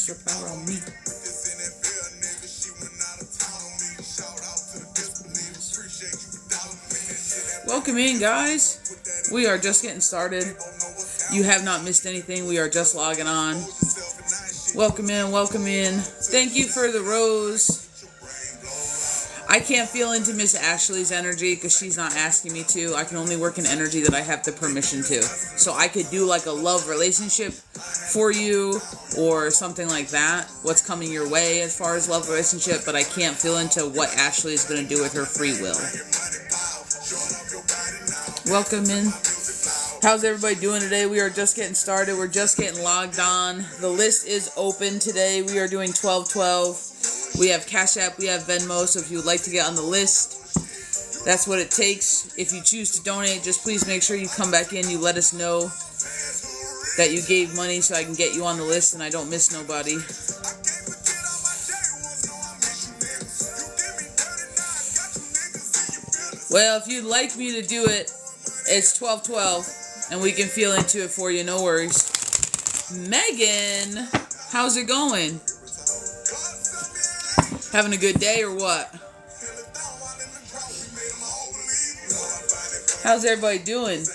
extra power on me. Welcome in, guys. We are just getting started. You have not missed anything. We are just logging on. Welcome in, welcome in. Thank you for the rose. I can't feel into Miss Ashley's energy because she's not asking me to. I can only work in energy that I have the permission to. So I could do like a love relationship for you or something like that. What's coming your way as far as love relationship, but I can't feel into what Ashley is going to do with her free will. Welcome in. How's everybody doing today? We are just getting started. We're just getting logged on. The list is open today. We are doing 1212. We have Cash App, we have Venmo, so if you would like to get on the list, that's what it takes. If you choose to donate, just please make sure you come back in. You let us know that you gave money so I can get you on the list and I don't miss nobody. Well, if you'd like me to do it, it's 1212, and we can feel into it for you, no worries. Megan, how's it going? Having a good day or what? How's everybody doing?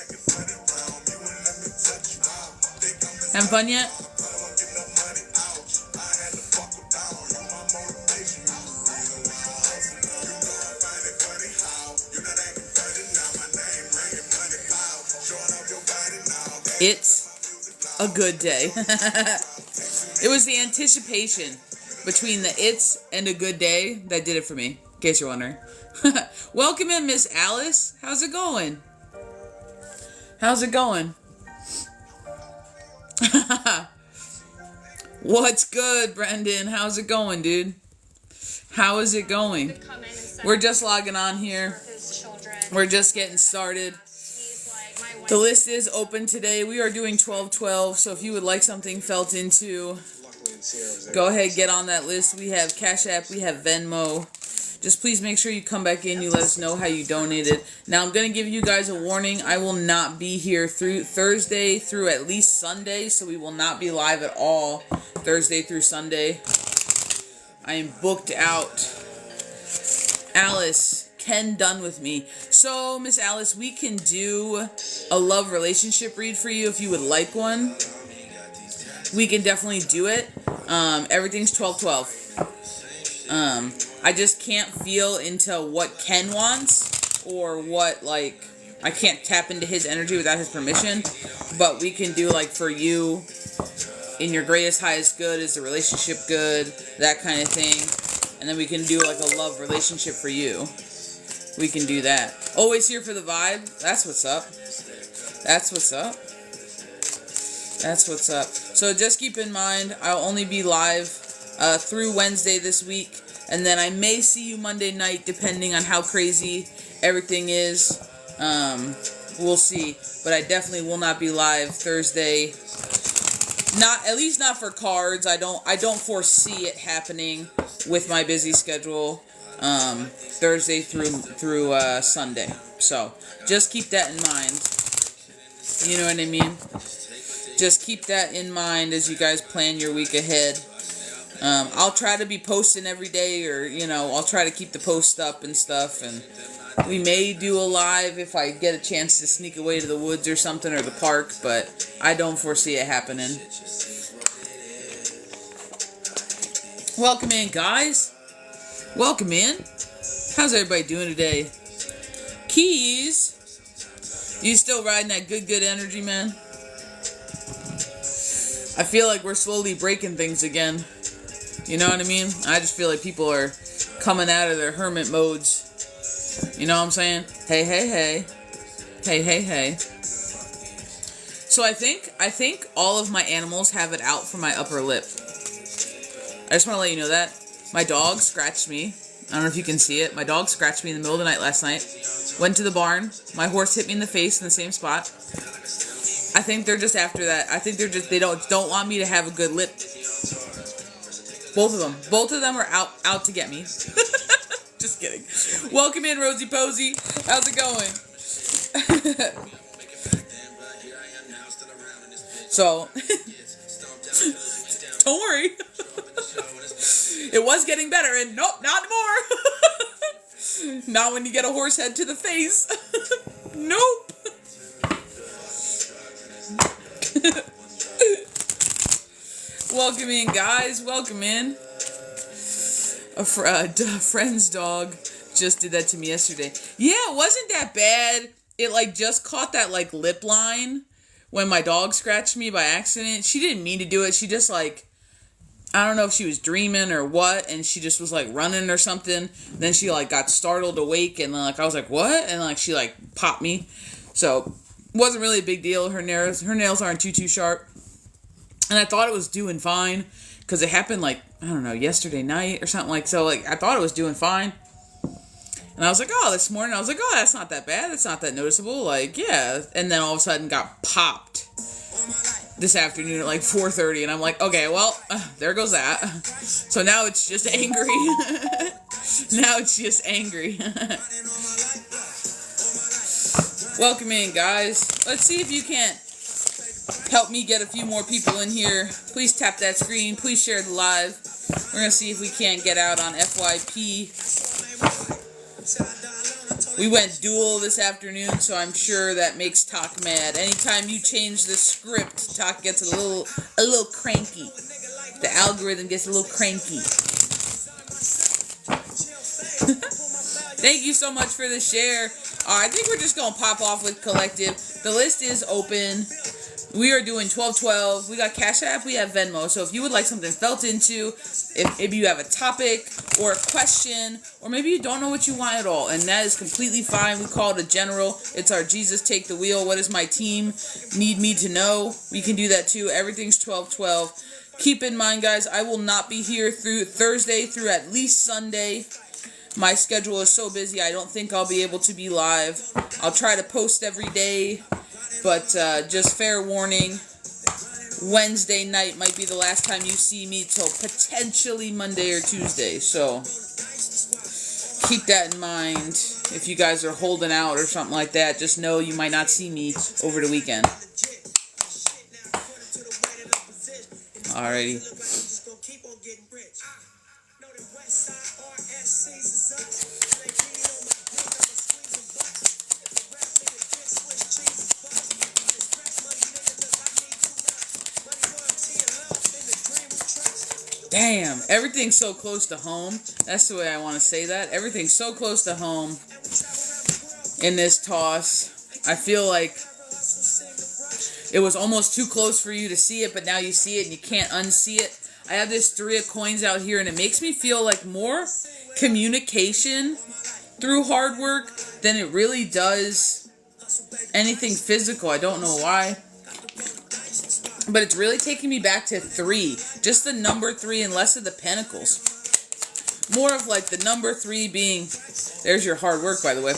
Having fun yet? It's a good day. It was the anticipation between the it's and a good day that did it for me, in case you're wondering. Welcome in, Miss Alice. How's it going? How's it going? What's good, Brendan? How's it going, dude? How is it going? We're just logging on here. We're just getting started. The list is open today. We are doing 1212, so if you would like something felt into, go ahead, get on that list. We have Cash App, we have Venmo. Just please make sure you come back in. You let us know how you donated. Now, I'm going to give you guys a warning. I will not be here through Thursday through at least Sunday, so we will not be live at all Thursday through Sunday. I am booked out. Alice, Ken done with me. So, Miss Alice, we can do a love relationship read for you if you would like one. We can definitely do it. Everything's 1212. I just can't feel into what Ken wants or what, like, I can't tap into his energy without his permission, but we can do, like, for you, in your greatest, highest good, is the relationship good, that kind of thing, and then we can do, like, a love relationship for you. We can do that. Always here for the vibe. That's what's up. That's what's up. That's what's up. So just keep in mind, I'll only be live through Wednesday this week. And then I may see you Monday night, depending on how crazy everything is. We'll see. But I definitely will not be live Thursday. At least not for cards. I don't foresee it happening with my busy schedule. Thursday through Sunday. So just keep that in mind. You know what I mean? Just keep that in mind as you guys plan your week ahead. I'll try to be posting every day, or, I'll try to keep the post up and stuff, and we may do a live if I get a chance to sneak away to the woods or something, or the park, but I don't foresee it happening. Welcome in, guys. Welcome in. How's everybody doing today? Keys, you still riding that good energy, man? I feel like we're slowly breaking things again. You know what I mean? I just feel like people are coming out of their hermit modes. You know what I'm saying? Hey, hey, hey. Hey, hey, hey. So I think all of my animals have it out for my upper lip. I just want to let you know that. My dog scratched me. I don't know if you can see it. My dog scratched me in the middle of the night last night. Went to the barn. My horse hit me in the face in the same spot. I think they're just after that. I think they don't want me to have a good lip. Both of them. Both of them are out to get me. Just kidding. Welcome in, Rosie Posey. How's it going? So, don't worry. It was getting better, and nope, not anymore. Not when you get a horse head to the face. Nope. Welcome in, guys. Welcome in. A friend's dog just did that to me yesterday. Yeah, it wasn't that bad. It, like, just caught that, like, lip line when my dog scratched me by accident. She didn't mean to do it. She just, like, I don't know if she was dreaming or what, and she just was, like, running or something. Then she, like, got startled awake, and, like, I was like, what? And, like, she, like, popped me. So, wasn't really a big deal. Her nails aren't too sharp. And I thought it was doing fine, because it happened, like, I don't know, yesterday night or something, like, so, like, I thought it was doing fine. And I was like, oh, this morning, I was like, oh, that's not that bad. That's not that noticeable. Like, yeah. And then all of a sudden got popped this afternoon at like 4:30. And I'm like, okay, well, there goes that. So now it's just angry. Now it's just angry. Welcome in, guys. Let's see if you can't help me get a few more people in here. Please tap that screen. Please share the live. We're going to see if we can't get out on FYP. We went dual this afternoon, so I'm sure that makes Tok mad. Anytime you change the script, Tok gets a little cranky. The algorithm gets a little cranky. Thank you so much for the share. I think we're just going to pop off with Collective. The list is open. We are doing 12/12. We got Cash App. We have Venmo. So if you would like something felt into, if you have a topic or a question, or maybe you don't know what you want at all, and that is completely fine. We call it a general. It's our Jesus Take the Wheel. What does my team need me to know? We can do that too. Everything's 12/12. Keep in mind, guys, I will not be here through Thursday through at least Sunday. My schedule is so busy, I don't think I'll be able to be live. I'll try to post every day. But just fair warning, Wednesday night might be the last time you see me till potentially Monday or Tuesday. So keep that in mind. If you guys are holding out or something like that, just know you might not see me over the weekend. Alrighty. Damn, everything's so close to home. That's the way I want to say that. Everything's so close to home in this toss. I feel like it was almost too close for you to see it, but now you see it and you can't unsee it. I have this 3 of coins out here, and it makes me feel like more communication through hard work than it really does anything physical. I don't know why. But it's really taking me back to 3. Just the number 3 and less of the pentacles. More of like the number 3 being, there's your hard work, by the way.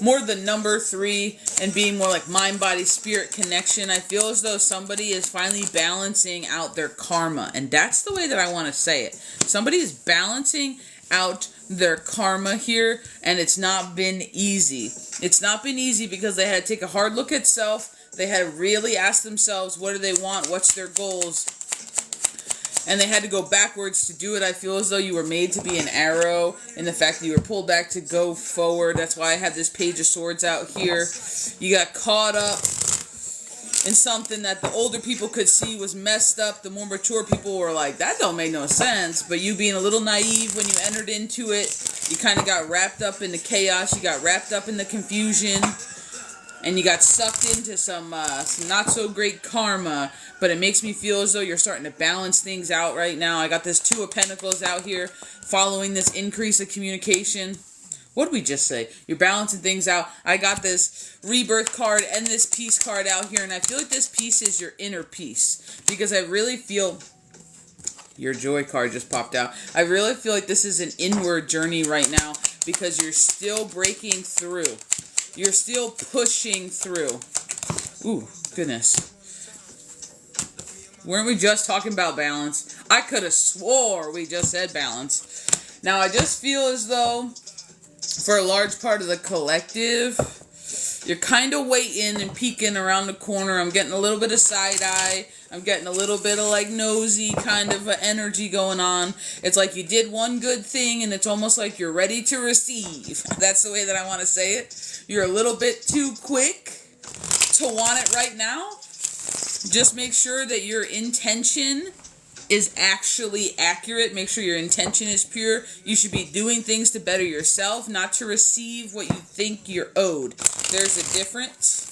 More the number 3 and being more like mind, body, spirit connection. I feel as though somebody is finally balancing out their karma. And that's the way that I want to say it. Somebody is balancing out their karma here, and it's not been easy. It's not been easy because they had to take a hard look at self. They had to really ask themselves, what do they want? What's their goals? And they had to go backwards to do it. I feel as though you were made to be an arrow, and the fact that you were pulled back to go forward. That's why I have this Page of Swords out here. You got caught up in something that the older people could see was messed up. The more mature people were like, that don't make no sense. But you being a little naive when you entered into it, you kind of got wrapped up in the chaos. You got wrapped up in the confusion. And you got sucked into some not so great karma. But it makes me feel as though you're starting to balance things out right now. I got this 2 of Pentacles out here following this increase of communication. What did we just say? You're balancing things out. I got this Rebirth card and this Peace card out here. And I feel like this peace is your inner peace. Because I really feel... Your Joy card just popped out. I really feel like this is an inward journey right now. Because you're still breaking through. You're still pushing through. Ooh, goodness. Weren't we just talking about balance? I could have swore we just said balance. Now, I just feel as though, for a large part of the collective, You're kind of waiting and peeking around the corner. I'm getting a little bit of side eye. I'm getting a little bit of like nosy kind of energy going on. It's like you did one good thing and it's almost like you're ready to receive. That's the way that I want to say it. You're a little bit too quick to want it right now. Just make sure that your intention is actually accurate. Make sure your intention is pure. You should be doing things to better yourself, not to receive what you think you're owed. There's a difference.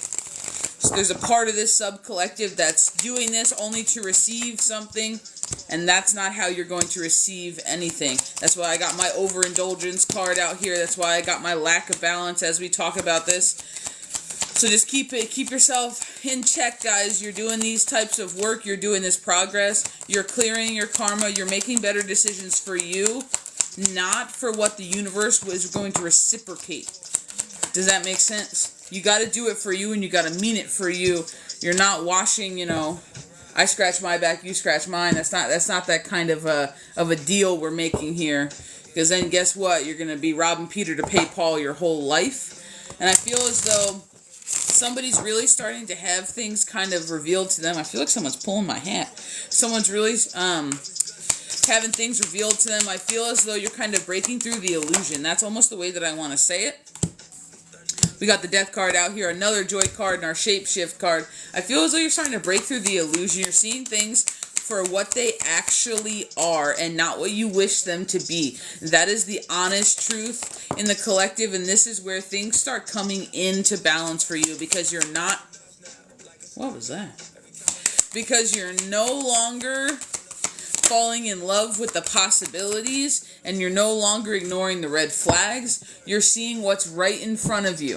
So there's a part of this sub-collective that's doing this only to receive something, and that's not how you're going to receive anything. That's why I got my overindulgence card out here. That's why I got my lack of balance as we talk about this. So just keep yourself in check, guys. You're doing these types of work. You're doing this progress. You're clearing your karma. You're making better decisions for you, not for what the universe was going to reciprocate. Does that make sense? You got to do it for you, and you got to mean it for you. You're not washing, I scratch my back, you scratch mine. That's not that kind of a deal we're making here. Because then guess what? You're going to be robbing Peter to pay Paul your whole life. And I feel as though somebody's really starting to have things kind of revealed to them. I feel like someone's pulling my hat. Someone's really having things revealed to them. I feel as though you're kind of breaking through the illusion. That's almost the way that I want to say it. We got the Death card out here, another Joy card, and our Shapeshift card. I feel as though you're starting to break through the illusion. You're seeing things for what they actually are and not what you wish them to be. That is the honest truth in the collective, and this is where things start coming into balance for you because you're not... What was that? Because you're no longer falling in love with the possibilities, and you're no longer ignoring the red flags. You're seeing what's right in front of you.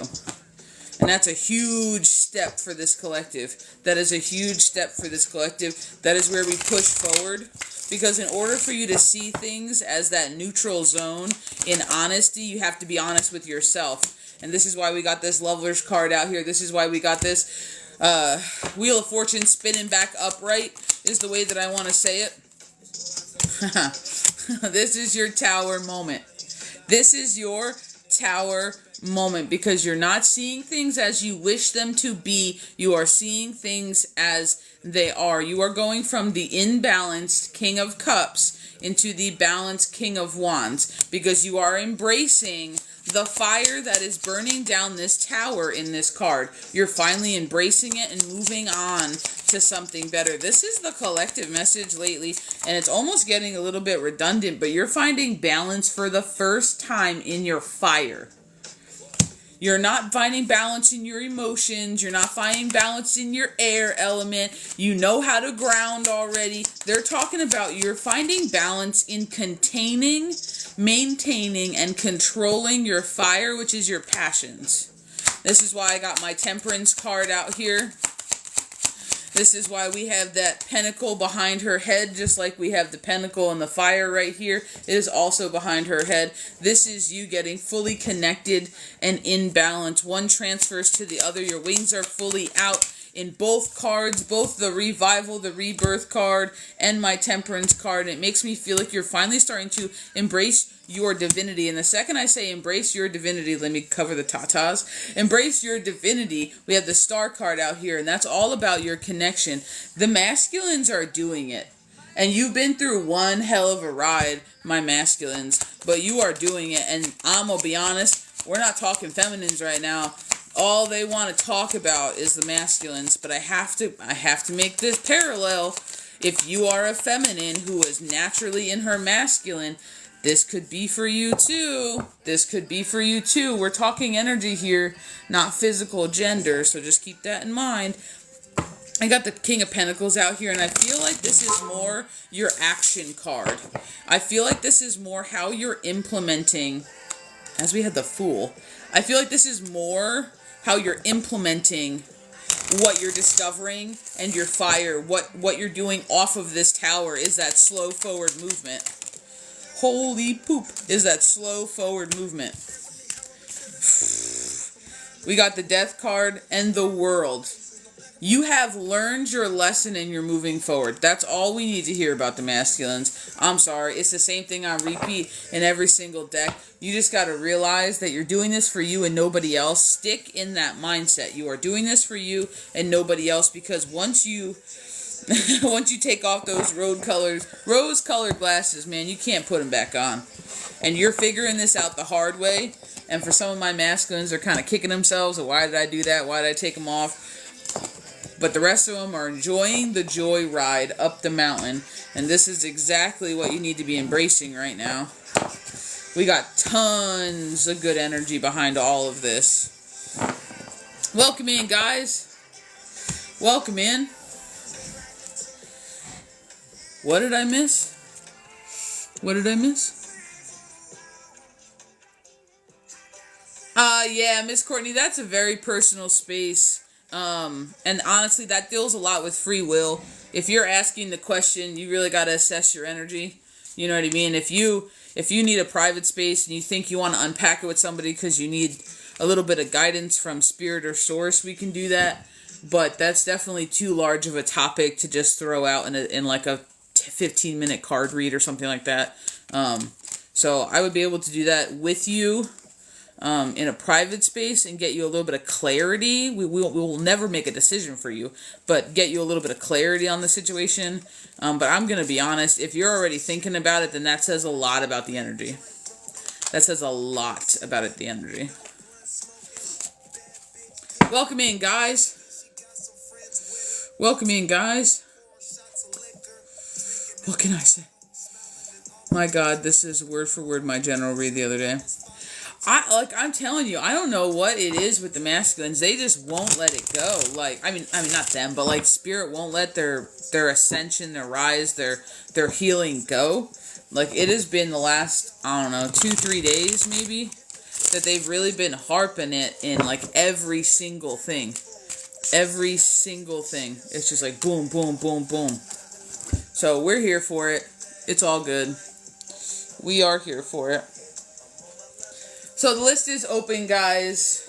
And that's a huge step for this collective. That is a huge step for this collective. That is where we push forward. Because in order for you to see things as that neutral zone in honesty, you have to be honest with yourself. And this is why we got this Lover's card out here. This is why we got this Wheel of Fortune spinning back upright is the way that I want to say it. This is your tower moment. This is your tower moment because you're not seeing things as you wish them to be. You are seeing things as they are. You are going from the imbalanced King of Cups into the balanced King of Wands because you are embracing the fire that is burning down this tower in this card. You're finally embracing it and moving on to something better. This is the collective message lately, and it's almost getting a little bit redundant, but you're finding balance for the first time in your fire. You're not finding balance in your emotions. You're not finding balance in your air element. You know how to ground already. They're talking about you're finding balance in containing, maintaining, and controlling your fire, which is your passions. This is why I got my Temperance card out here. This is why we have that pentacle behind her head, just like we have the pentacle and the fire right here. It is also behind her head. This is you getting fully connected and in balance. One transfers to the other. Your wings are fully out in both cards, both the Revival, the Rebirth card, and my Temperance card. And it makes me feel like you're finally starting to embrace your divinity. And the second I say embrace your divinity, let me cover the tatas. Embrace your divinity. We have the Star card out here, and that's all about your connection. The masculines are doing it. And you've been through one hell of a ride, my masculines, but you are doing it. And I'm going to be honest, we're not talking feminines right now. All they want to talk about is the masculines, but I have to make this parallel. If you are a feminine who is naturally in her masculine, this could be for you too. This could be for you too. We're talking energy here, not physical gender, so just keep that in mind. I got the King of Pentacles out here, and I feel like this is more your action card. I feel like this is more how you're implementing, as we had the Fool. I feel like this is more how you're implementing what you're discovering and your fire. What you're doing off of this tower is that slow forward movement. Holy poop, is that slow forward movement. We got the Death card and the World. You have learned your lesson and you're moving forward. That's all we need to hear about the masculines. I'm sorry. It's the same thing on repeat in every single deck. You just got to realize that you're doing this for you and nobody else. Stick in that mindset. You are doing this for you and nobody else, because once you take off those rose-colored glasses, man, you can't put them back on. And you're figuring this out the hard way. And for some of my masculines, they're kind of kicking themselves. Why did I do that? Why did I take them off? But the rest of them are enjoying the joy ride up the mountain. And this is exactly what you need to be embracing right now. We got tons of good energy behind all of this. Welcome in, guys. Welcome in. What did I miss? What did I miss? Yeah, Miss Courtney, that's a very personal space. And honestly, that deals a lot with free will. If you're asking the question, you really got to assess your energy. You know what I mean? If you need a private space and you think you want to unpack it with somebody because you need a little bit of guidance from spirit or source, we can do that. But that's definitely too large of a topic to just throw out in like a 15-minute card read or something like that. So I would be able to do that with you in a private space and get you a little bit of clarity. We will never make a decision for you, but get you a little bit of clarity on the situation. But I'm going to be honest, if you're already thinking about it, then that says a lot about the energy. That says a lot about the energy. Welcome in, guys. Welcome in, guys. What can I say? My God, this is word for word my general read the other day. I'm telling you, I don't know what it is with the masculines. They just won't let it go. Like, I mean, not them, but like spirit won't let their ascension, their rise, their healing go. Like, it has been the last, I don't know, 2-3 days maybe, that they've really been harping it in like every single thing. Every single thing. It's just like boom, boom, boom, boom. So we're here for it. It's all good. We are here for it. So the list is open, guys.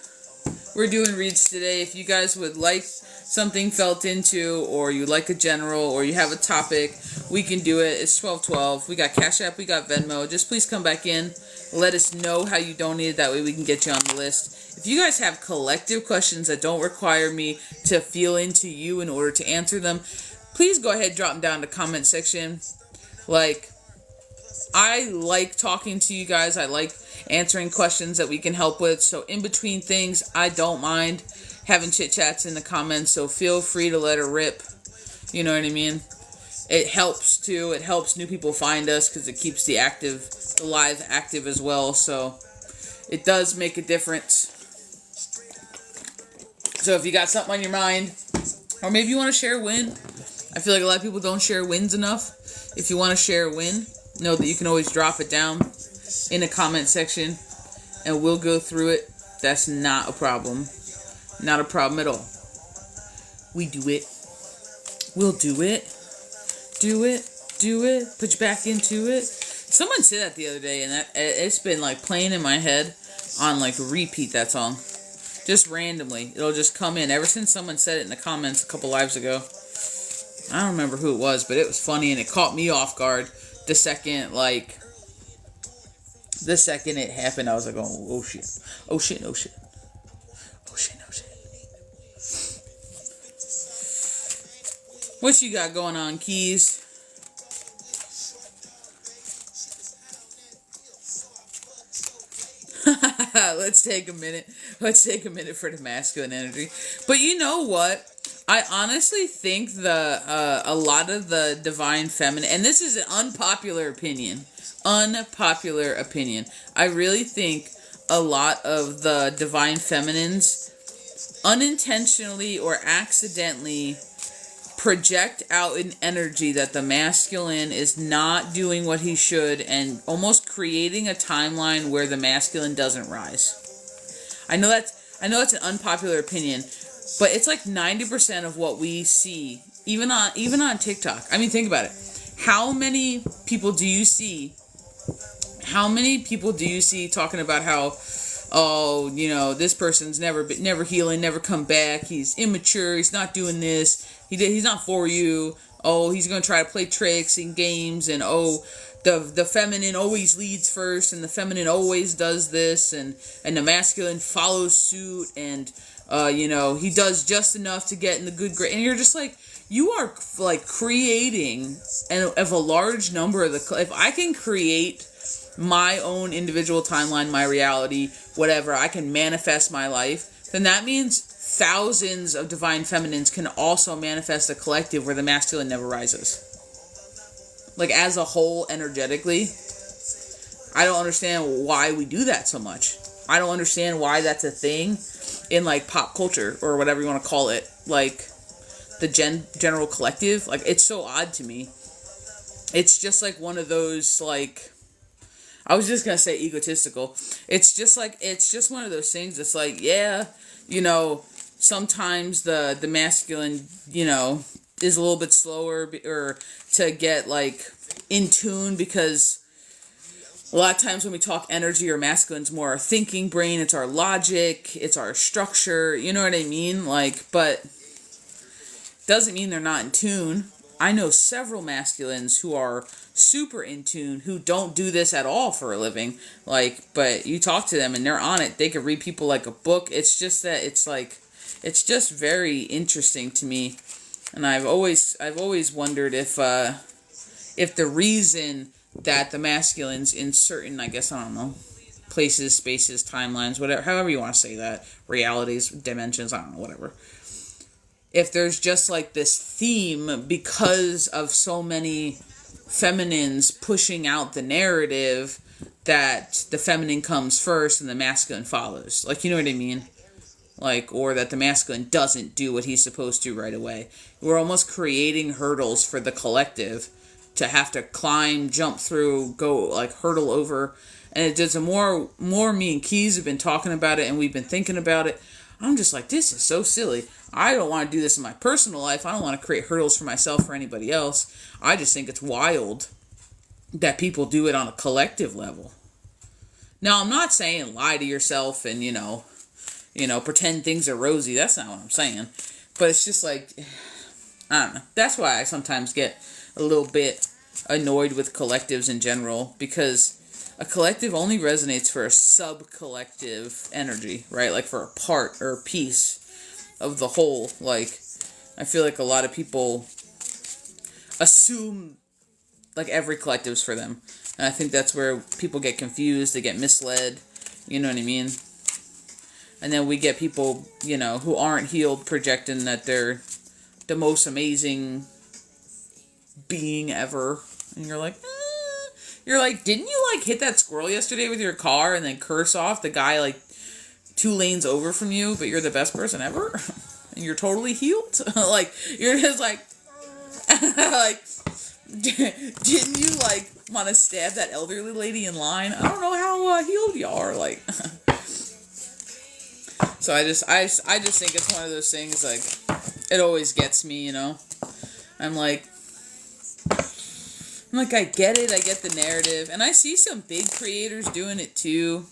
We're doing reads today. If you guys would like something felt into, or you like a general, or you have a topic, we can do it. It's 12/12. We got Cash App, we got Venmo. Just please come back in. Let us know how you donated. That way we can get you on the list. If you guys have collective questions that don't require me to feel into you in order to answer them, please go ahead and drop them down in the comment section. Like, I like talking to you guys. I like answering questions that we can help with. So in between things, I don't mind having chit chats in the comments. So feel free to let her rip. You know what I mean? It helps too. It helps new people find us because it keeps the live active as well. So it does make a difference. So if you got something on your mind, or maybe you want to share a win. I feel like a lot of people don't share wins enough. If you want to share a win, know that you can always drop it down in the comment section and we'll go through it. That's not a problem. Not a problem at all. We do it. We'll do it. Do it. Do it. Put you back into it. Someone said that the other day, and it's been like playing in my head on like repeat, that song. Just randomly. It'll just come in. Ever since someone said it in the comments a couple lives ago. I don't remember who it was, but it was funny and it caught me off guard the second it happened. I was like, oh shit. Oh shit, oh shit. Oh shit, oh shit. What you got going on, Keys? Let's take a minute. Let's take a minute for the masculine energy. But you know what? I honestly think a lot of the divine feminine, and this is an unpopular opinion. I really think a lot of the divine feminines unintentionally or accidentally project out an energy that the masculine is not doing what he should, and almost creating a timeline where the masculine doesn't rise. I know that's an unpopular opinion, but it's like 90% of what we see, even on TikTok. I mean, think about it. How many people do you see talking about how, oh, you know, this person's never healing, never come back. He's immature. He's not doing this. He's not for you. Oh, he's going to try to play tricks and games. And, oh, the feminine always leads first. And the feminine always does this. And the masculine follows suit. And, you know, he does just enough to get in the good grade. And you're just like, you are, like, creating of a large number of the... If I can create my own individual timeline, my reality, whatever, I can manifest my life, then that means thousands of divine feminines can also manifest a collective where the masculine never rises. Like, as a whole, energetically, I don't understand why we do that so much. I don't understand why that's a thing in, like, pop culture, or whatever you want to call it. Like, the general collective. Like, it's so odd to me. It's just, like, one of those, like... I was just going to say egotistical. It's just one of those things that's like, yeah, you know, sometimes the masculine, you know, is a little bit slower or to get, like, in tune, because a lot of times when we talk energy or masculine's more our thinking brain, it's our logic, it's our structure, you know what I mean? Like, but doesn't mean they're not in tune. I know several masculines who are super in tune, who don't do this at all for a living. Like, but you talk to them and they're on it. They could read people like a book. It's just that it's like, it's just very interesting to me. And I've always wondered if the reason that the masculines in certain, I guess, I don't know, places, spaces, timelines, whatever, however you want to say that, realities, dimensions, I don't know, whatever. If there's just like this theme because of so many feminines pushing out the narrative that the feminine comes first and the masculine follows. Like, you know what I mean? Like, or that the masculine doesn't do what he's supposed to right away. We're almost creating hurdles for the collective to have to climb, jump through, go, like, hurdle over. And it does, the more me and Keys have been talking about it and we've been thinking about it, I'm just like, this is so silly. I don't want to do this in my personal life. I don't want to create hurdles for myself or anybody else. I just think it's wild that people do it on a collective level. Now, I'm not saying lie to yourself and, you know, pretend things are rosy. That's not what I'm saying. But it's just like, I don't know. That's why I sometimes get a little bit annoyed with collectives in general, because a collective only resonates for a sub-collective energy, right? Like for a part or a piece of the whole. Like, I feel like a lot of people assume like every collective's for them. And I think that's where people get confused, they get misled, you know what I mean? And then we get people, you know, who aren't healed projecting that they're the most amazing being ever. And you're like, didn't you, like, hit that squirrel yesterday with your car and then curse off the guy, like, 2 lanes over from you, but you're the best person ever? And you're totally healed? Like, you're just like, like, didn't you, like, want to stab that elderly lady in line? I don't know how healed you are, like. So I just think it's one of those things, like, it always gets me, you know? I'm like, I get it, I get the narrative, and I see some big creators doing it too,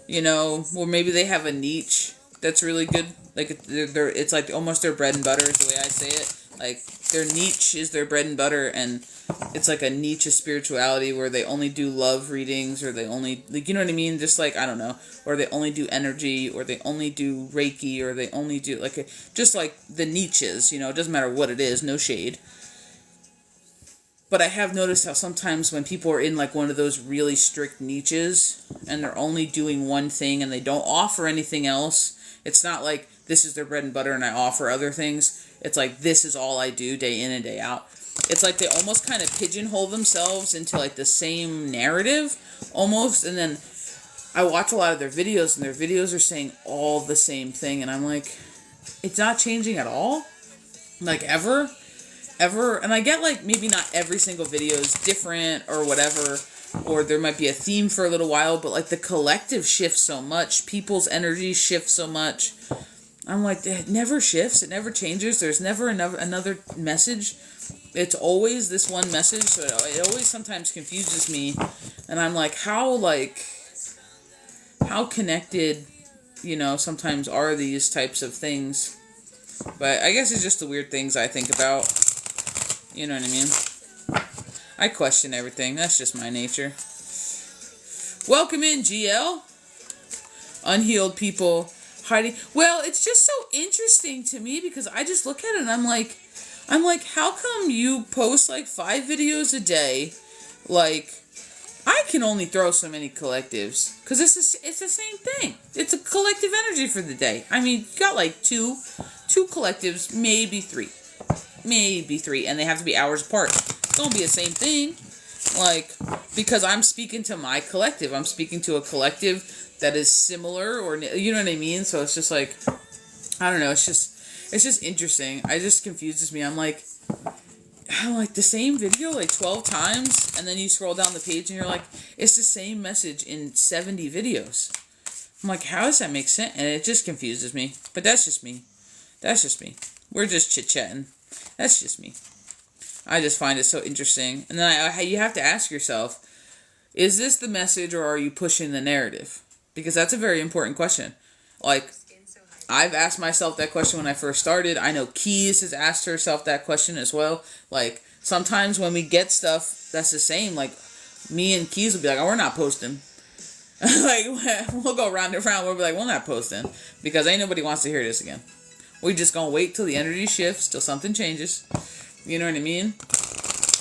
you know, or maybe they have a niche that's really good, like, it's like almost their bread and butter is the way I say it, like, their niche is their bread and butter, and it's like a niche of spirituality where they only do love readings, or they only, like, you know what I mean, just like, I don't know, or they only do energy, or they only do Reiki, or they only do, like, just like the niches, you know, it doesn't matter what it is, no shade. But I have noticed how sometimes when people are in, like, one of those really strict niches, and they're only doing one thing, and they don't offer anything else, it's not like, this is their bread and butter, and I offer other things. It's like, this is all I do, day in and day out. It's like they almost kind of pigeonhole themselves into, like, the same narrative, almost, and then I watch a lot of their videos, and their videos are saying all the same thing, and I'm like, it's not changing at all? Like, ever, and I get, like, maybe not every single video is different, or whatever, or there might be a theme for a little while, but, like, the collective shifts so much, people's energy shifts so much. I'm like, it never shifts, it never changes, there's never another message. It's always this one message, so it always sometimes confuses me, and I'm like, how how connected, sometimes are these types of things. But I guess it's just the weird things I think about. You know what I mean? I question everything. That's just my nature. Welcome in, GL. Unhealed people hiding. Well, it's just so interesting to me because I just look at it and I'm like, how come you post like 5 videos a day? Like, I can only throw so many collectives because it's the same thing. It's a collective energy for the day. I mean, you got like two collectives, maybe three, and they have to be hours apart. It's gonna be the same thing, like, because I'm speaking to my collective. I'm speaking to a collective that is similar, or you know what I mean. So it's just like, I don't know. It's just interesting. It just confuses me. I'm like the same video like 12 times, and then you scroll down the page and you're like, it's the same message in 70 videos. I'm like, how does that make sense? And it just confuses me. But that's just me. We're just chit-chatting. That's just me. I just find it so interesting. And then you have to ask yourself, is this the message or are you pushing the narrative? Because that's a very important question. Like, I've asked myself that question when I first started. I know Keys has asked herself that question as well. Like, sometimes when we get stuff that's the same, like, me and Keys will be like, oh, we're not posting. Like, we'll go round and round. We'll be like, we're not posting. Because ain't nobody wants to hear this again. We're just going to wait till the energy shifts, till something changes. You know what I mean?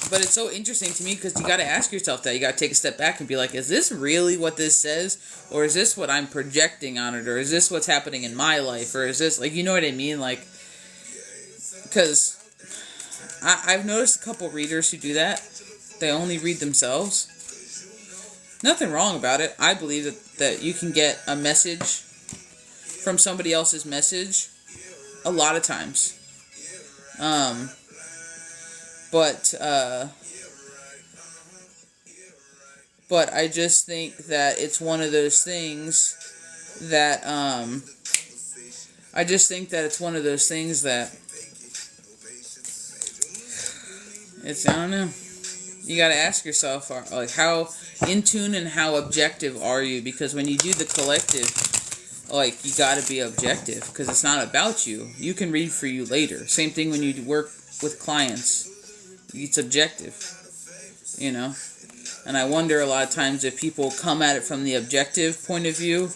But it's so interesting to me because you got to ask yourself that. You got to take a step back and be like, is this really what this says? Or is this what I'm projecting on it? Or is this what's happening in my life? Or is this, like, you know what I mean? Like, because I've noticed a couple readers who do that. They only read themselves. Nothing wrong about it. I believe that you can get a message from somebody else's message a lot of times. But I just think that it's one of those things that, it's, I don't know. You gotta ask yourself, like, how in tune and how objective are you? Because when you do the collective, like, you gotta be objective, because it's not about you. You can read for you later. Same thing when you work with clients. It's objective, And I wonder a lot of times if people come at it from the objective point of view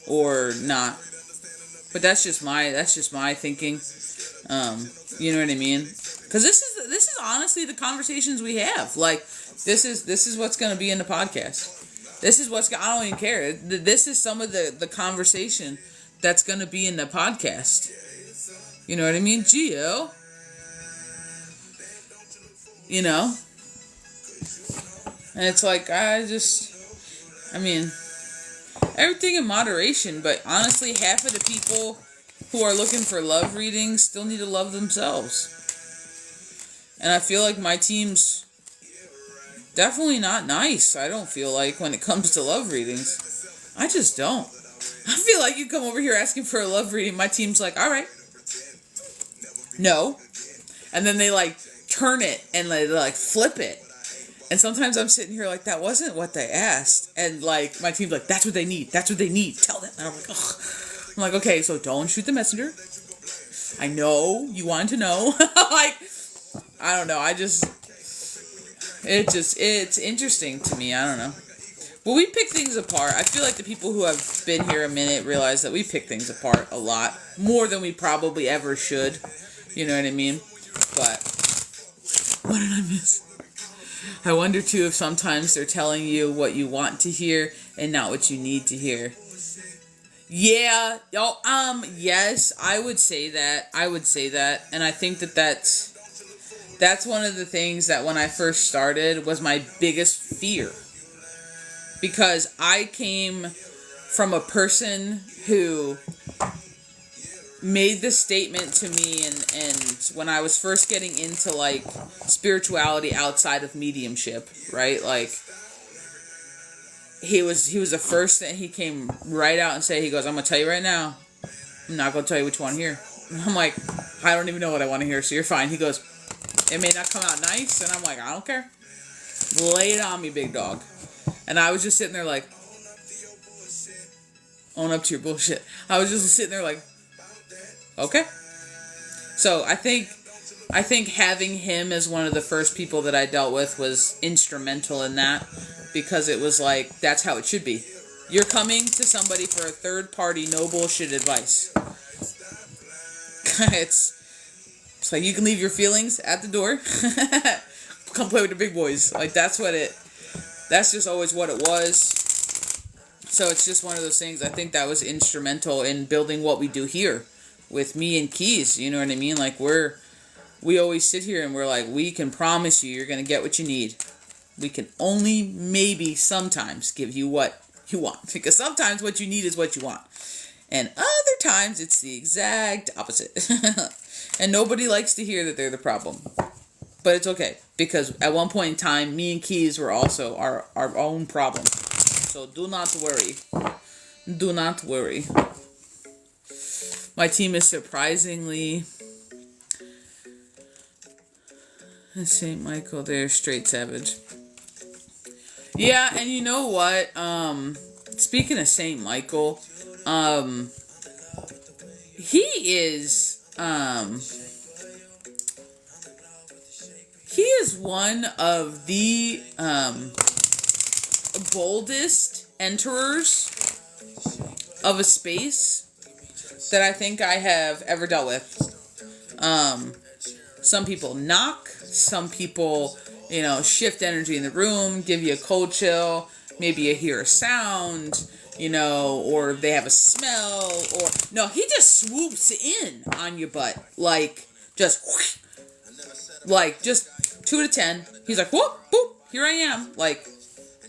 or not. But that's just my thinking. You know what I mean? Because this is honestly the conversations we have. Like, this is what's going to be in the podcast. I don't even care. This is some of the conversation that's going to be in the podcast. You know what I mean? Gio. And it's like, everything in moderation, but honestly, half of the people who are looking for love readings still need to love themselves. And I feel like my team's definitely not nice, I don't feel like, when it comes to love readings. I just don't. I feel like you come over here asking for a love reading, my team's like, alright. No. And then they, like, turn it and they, like, flip it. And sometimes I'm sitting here like, that wasn't what they asked. And, like, my team's like, that's what they need. Tell them. And I'm like, ugh. I'm like, okay, so don't shoot the messenger. I know you wanted to know. Like, I don't know. It's interesting to me. I don't know. But we pick things apart. I feel like the people who have been here a minute realize that we pick things apart a lot. More than we probably ever should. You know what I mean? But what did I miss? I wonder, too, if sometimes they're telling you what you want to hear and not what you need to hear. Yeah. Yes, I would say that. And I think that's one of the things that when I first started was my biggest fear. Because I came from a person who made this statement to me and when I was first getting into, like, spirituality outside of mediumship, right? Like, he was the first thing. He came right out and said, he goes, I'm going to tell you right now, I'm not going to tell you what you want to hear. And I'm like, I don't even know what I want to hear, so you're fine. He goes, it may not come out nice. And I'm like, I don't care. Lay it on me, big dog. And I was just sitting there like, Own up to your bullshit. I was just sitting there like, okay. So I think having him as one of the first people that I dealt with was instrumental in that, because it was like, that's how it should be. You're coming to somebody for a third party, no bullshit advice. It's like, you can leave your feelings at the door. Come play with the big boys. Like, that's just always what it was. So it's just one of those things. I think that was instrumental in building what we do here with me and Keys. You know what I mean? Like, we always sit here and we're like, we can promise you're going to get what you need. We can only maybe sometimes give you what you want. Because sometimes what you need is what you want. And other times it's the exact opposite. And nobody likes to hear that they're the problem. But it's okay. Because at one point in time, me and Keys were also our own problem. So do not worry. Do not worry. My team is surprisingly... St. Michael there, straight savage. Yeah, and you know what? Speaking of St. Michael, he is one of the boldest enterers of a space that I think I have ever dealt with. Some people knock, some people, shift energy in the room, give you a cold chill, maybe you hear a sound, or they have a smell, or no, he just swoops in on your butt, just 2 to 10. He's like, whoop, boop, here I am,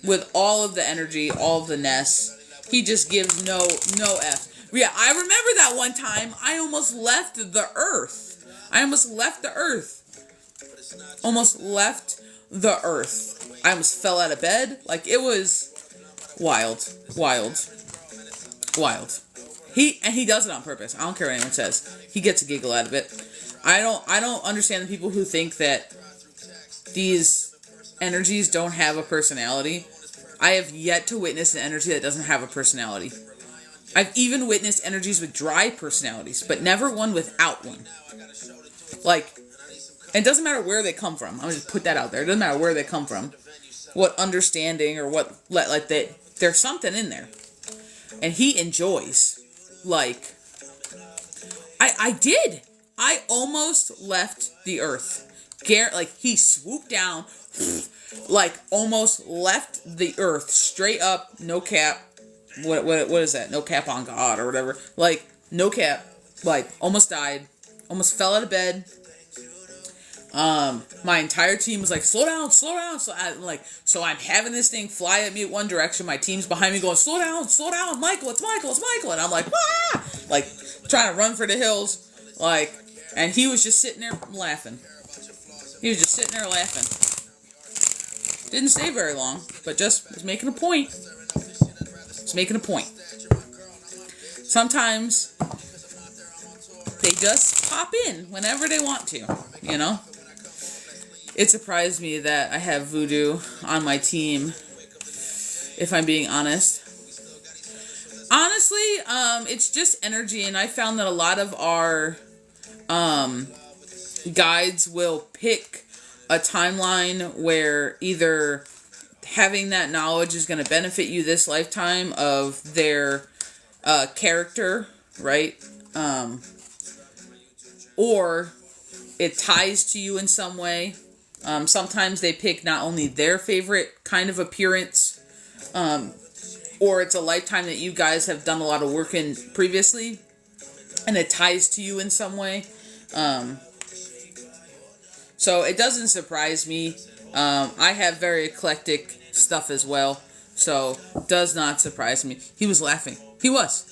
with all of the energy, all of the ness. He just gives no F. Yeah, I remember that one time I almost left the earth. I almost left the earth. I almost fell out of bed. It was wild. He does it on purpose. I don't care what anyone says. He gets a giggle out of it. I don't understand the people who think that these energies don't have a personality. I have yet to witness an energy that doesn't have a personality. I've even witnessed energies with dry personalities, but never one without one. It doesn't matter where they come from. I'm going to just put that out there. It doesn't matter where they come from. What understanding or what, there's something in there. And he enjoys. I did. I almost left the earth. He swooped down, almost left the earth straight up, no cap. What is that? No cap on God or whatever. No cap. Almost died. Almost fell out of bed. My entire team was slow down. So I'm having this thing fly at me one direction. My team's behind me going, slow down, Michael, it's Michael. And I'm like, ah! Trying to run for the hills. And he was just sitting there laughing. Didn't stay very long, but just was making a point. Sometimes they just pop in whenever they want to, It surprised me that I have voodoo on my team, if I'm being honest. Honestly, it's just energy, and I found that a lot of our guides will pick a timeline where either having that knowledge is going to benefit you this lifetime of their character, right? Or it ties to you in some way. Sometimes they pick not only their favorite kind of appearance, or it's a lifetime that you guys have done a lot of work in previously, and it ties to you in some way. So it doesn't surprise me. I have very eclectic stuff as well, so does not surprise me. He was laughing. He was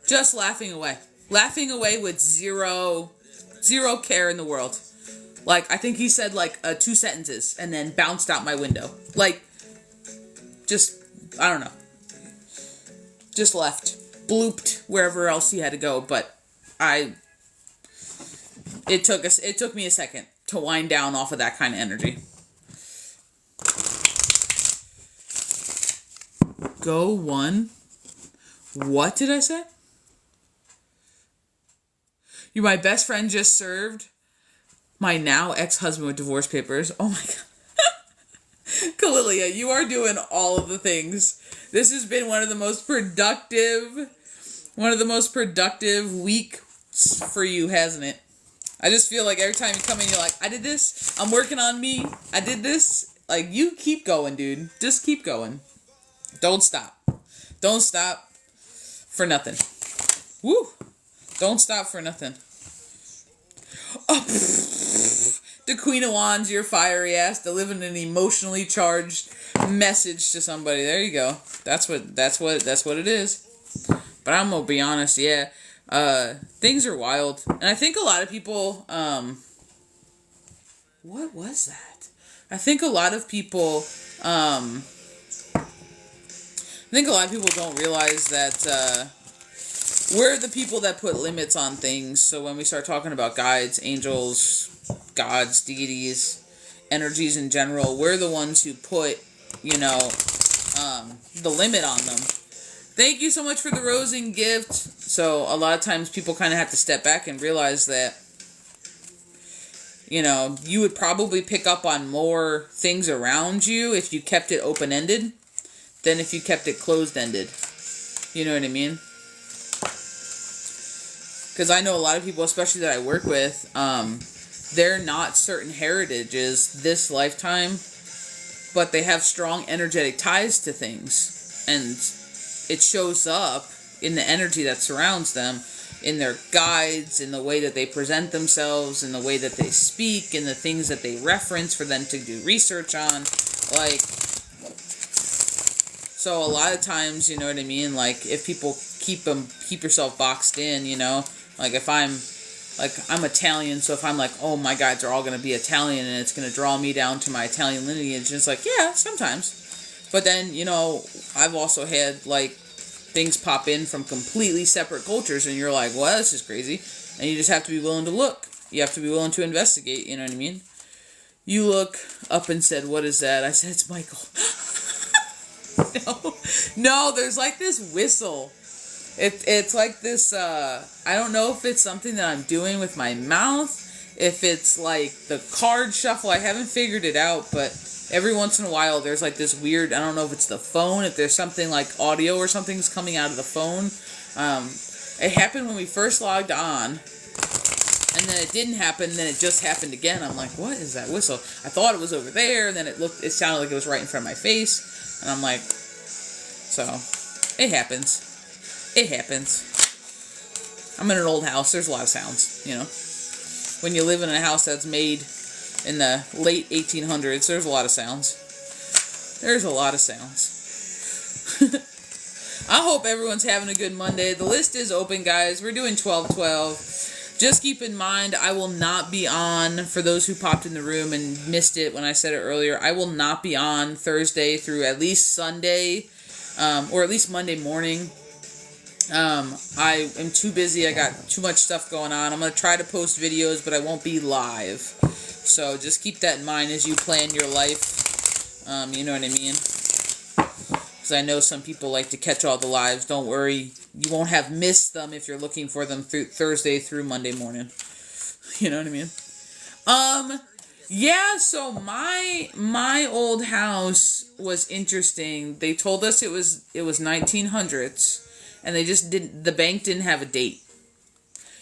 just laughing away with zero care in the world. I think he said 2 sentences and then bounced out my window. I don't know. Just left. Blooped wherever else he had to go, but it took me a second to wind down off of that kind of energy. Go one. What did I say? You're my best friend just served my now ex-husband with divorce papers. Oh my God. Kalilia, you are doing all of the things. This has been one of the most productive weeks for you, hasn't it? I just feel like every time you come in, you're like, I did this. I'm working on me. I did this. Like, you keep going, dude. Just keep going. Don't stop. Don't stop for nothing. Woo. Don't stop for nothing. Oh, the Queen of Wands, your fiery ass, delivering an emotionally charged message to somebody. There you go. That's what it is. But I'm gonna be honest, yeah. Things are wild. And I think a lot of people, what was that? I think a lot of people don't realize that, we're the people that put limits on things. So when we start talking about guides, angels, gods, deities, energies in general, we're the ones who put, the limit on them. Thank you so much for the rose and gift. So a lot of times people kind of have to step back and realize that, you would probably pick up on more things around you if you kept it open-ended than if you kept it closed-ended. You know what I mean? Because I know a lot of people, especially that I work with, they're not certain heritages this lifetime, but they have strong energetic ties to things. And it shows up in the energy that surrounds them, in their guides, in the way that they present themselves, in the way that they speak, in the things that they reference for them to do research on. Like, so a lot of times, you know what I mean? Like, if people keep yourself boxed in, like if I'm Italian, so if I'm like, oh, my guides are all going to be Italian and it's going to draw me down to my Italian lineage, and it's like, yeah, sometimes. But then, I've also had, like, things pop in from completely separate cultures, and you're like, well, this is crazy. And you just have to be willing to look. You have to be willing to investigate, you know what I mean? You look up and said, what is that? I said, it's Michael. No, there's like this whistle. It's like this, I don't know if it's something that I'm doing with my mouth, if it's like the card shuffle, I haven't figured it out, but every once in a while there's like this weird, I don't know if it's the phone, if there's something like audio or something's coming out of the phone. It happened when we first logged on, and then it didn't happen, then it just happened again. I'm like, what is that whistle? I thought it was over there, and then it sounded like it was right in front of my face, and I'm like, so, it happens. It happens. I'm in an old house. There's a lot of sounds, When you live in a house that's made in the late 1800s, there's a lot of sounds. There's a lot of sounds. I hope everyone's having a good Monday. The list is open, guys. We're doing 12/12. Just keep in mind, I will not be on, for those who popped in the room and missed it when I said it earlier, I will not be on Thursday through at least Sunday, or at least Monday morning. I am too busy. I got too much stuff going on. I'm going to try to post videos, but I won't be live. So just keep that in mind as you plan your life. You know what I mean? Because I know some people like to catch all the lives. Don't worry. You won't have missed them if you're looking for them through Thursday through Monday morning. You know what I mean? Yeah, so my old house was interesting. They told us it was 1900s. And they just didn't, the bank didn't have a date.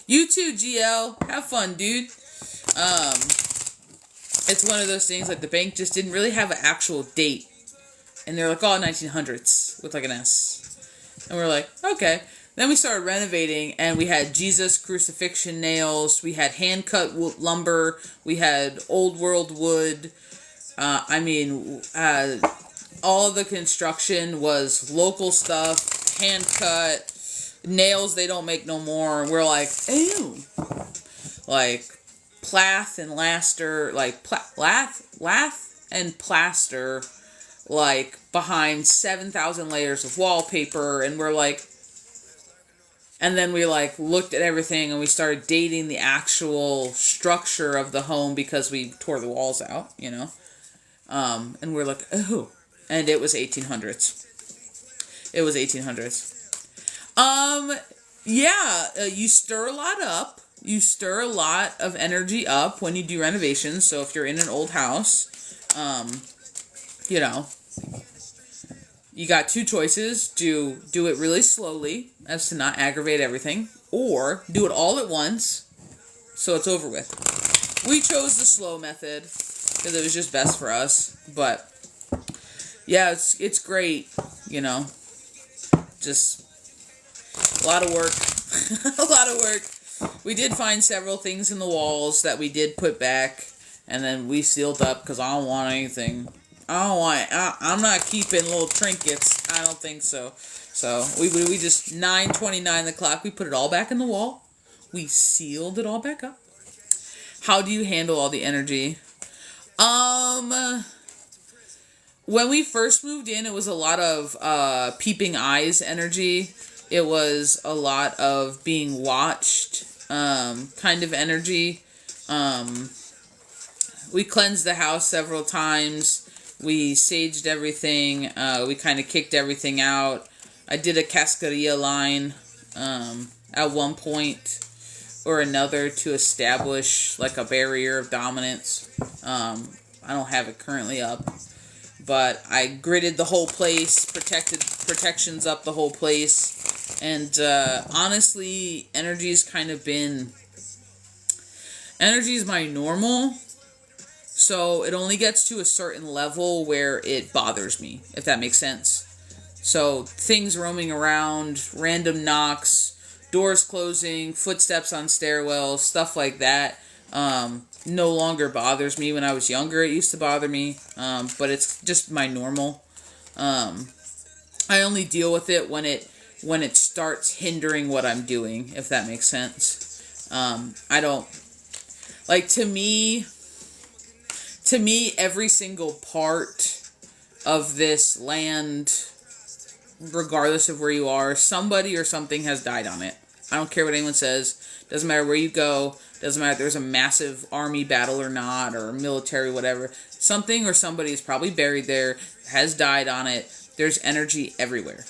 You too, GL. Have fun, dude. It's one of those things, like the bank just didn't really have an actual date. And they're like, oh, 1900s, with like an S. And we're like, okay. Then we started renovating, and we had Jesus crucifixion nails. We had hand-cut lumber. We had old world wood. All of the construction was local stuff. Hand cut, nails they don't make no more, and we're like, ew. Like, plath and laster, like, lath and plaster, like, behind 7,000 layers of wallpaper, and we're like, and then we, like, looked at everything, and we started dating the actual structure of the home, because we tore the walls out, and we're like, oh, and it was 1800s. It was 1800s. Yeah, you stir a lot up. You stir a lot of energy up when you do renovations. So if you're in an old house, you know, you got two choices. Do it really slowly as to not aggravate everything, or do it all at once so it's over with. We chose the slow method because it was just best for us. But yeah, it's great, you know. Just a lot of work. A lot of work. We did find several things in the walls that we did put back, and then we sealed up because I don't want anything. I'm not keeping little trinkets. I don't think so. So we just 9:29 the clock. We put it all back in the wall. We sealed it all back up. How do you handle all the energy? When we first moved in, it was a lot of peeping eyes energy. It was a lot of being watched kind of energy. We cleansed the house several times. We saged everything. We kind of kicked everything out. I did a cascarilla line at one point or another to establish like a barrier of dominance. I don't have it currently up, but I gridded the whole place, protections up the whole place, and honestly, energy's my normal, so it only gets to a certain level where it bothers me, if that makes sense. So things roaming around, random knocks, doors closing, footsteps on stairwells, stuff like that, no longer bothers me. When I was younger, it used to bother me, but it's just my normal. I only deal with it when it starts hindering what I'm doing, if that makes sense. I don't, like, to me, every single part of this land, regardless of where you are, somebody or something has died on it. I don't care what anyone says. Doesn't matter where you go. Doesn't matter if there's a massive army battle or not, or military, whatever. Something or somebody is probably buried there, has died on it. There's energy everywhere.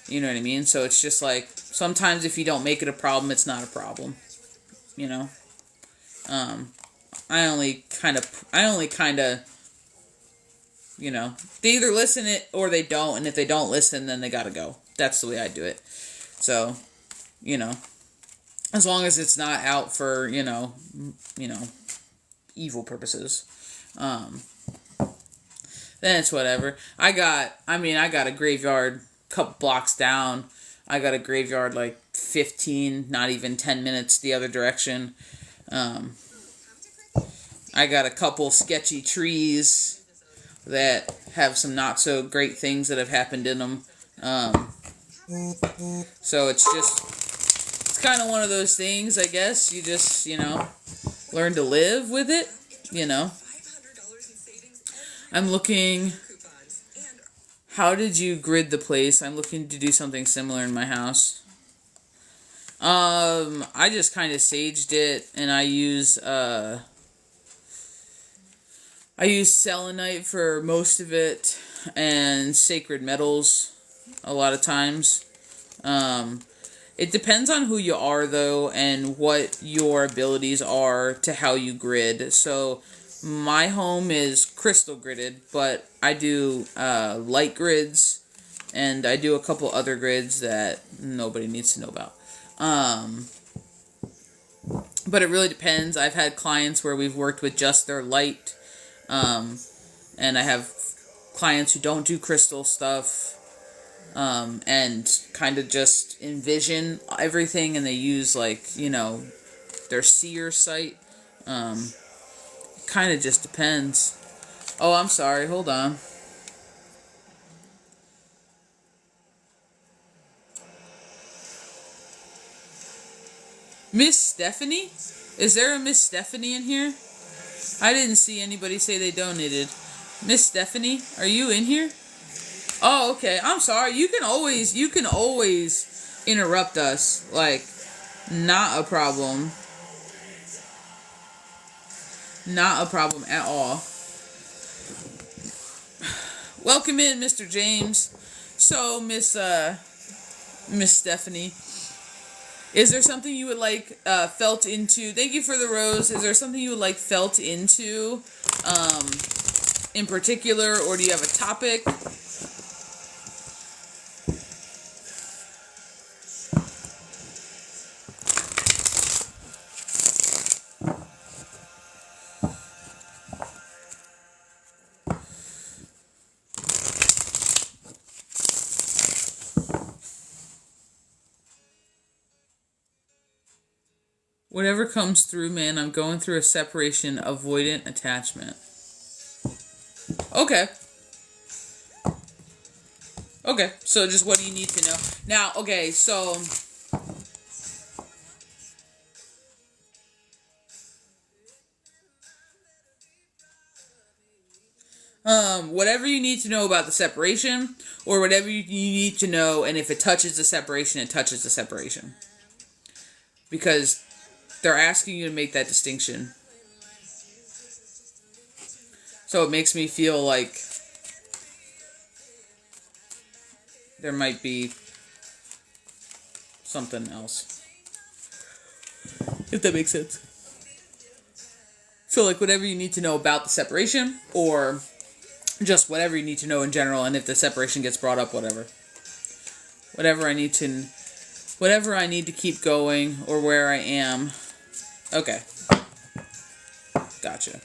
You know what I mean? So it's just like, sometimes if you don't make it a problem, it's not a problem. You know? I only kind of, you know, they either listen it or they don't, and if they don't listen, then they gotta go. That's the way I do it. So, you know, as long as it's not out for, you know, evil purposes, then it's whatever. I got a graveyard a couple blocks down. I got a graveyard like 15, not even 10 minutes the other direction. I got a couple sketchy trees that have some not so great things that have happened in them. So it's kind of one of those things, I guess. You just, you know, learn to live with it, you know. I'm looking, how did you grid the place? I'm looking to do something similar in my house. I just kind of saged it, and I use selenite for most of it, and sacred metals a lot of times. It depends on who you are, though, and what your abilities are to how you grid. So my home is crystal gridded, but I do light grids, and I do a couple other grids that nobody needs to know about. But it really depends. I've had clients where we've worked with just their light, and I have clients who don't do crystal stuff, and kind of just envision everything, and they use, like, you know, their seer sight. Kind of just depends. Oh, I'm sorry. Hold on. Miss Stephanie? Is there a Miss Stephanie in here? I didn't see anybody say they donated. Miss Stephanie, are you in here? Oh, okay. I'm sorry. You can always interrupt us. Like, not a problem. Not a problem at all. Welcome in, Mr. James. So, Miss Stephanie, is there something you would like felt into? Thank you for the rose. Is there something you would like felt into in particular, or do you have a topic? Whatever comes through, man, I'm going through a separation, avoidant attachment. Okay. Okay, so just what do you need to know? Now, okay, so... whatever you need to know about the separation, or whatever you need to know, and if it touches the separation, it touches the separation. Because they're asking you to make that distinction. So it makes me feel like there might be something else. If that makes sense. So like whatever you need to know about the separation, or just whatever you need to know in general, and if the separation gets brought up, whatever. Whatever I need to keep going, or where I am. Okay. Gotcha.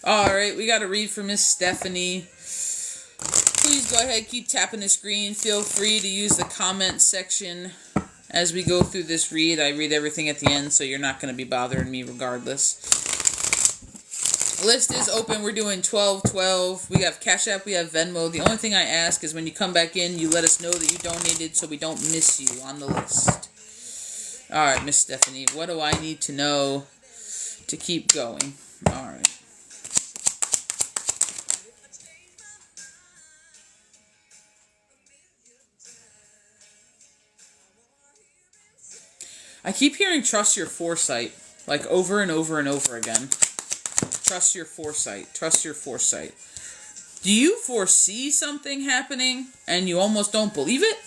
Alright, we got a read from Miss Stephanie. Please go ahead, keep tapping the screen. Feel free to use the comment section as we go through this read. I read everything at the end, so you're not going to be bothering me regardless. List is open. We're doing 1212. We have Cash App, we have Venmo. The only thing I ask is when you come back in, you let us know that you donated so we don't miss you on the list. Alright, Miss Stephanie, what do I need to know to keep going? Alright. I keep hearing trust your foresight, like over and over and over again. Trust your foresight. Trust your foresight. Do you foresee something happening and you almost don't believe it?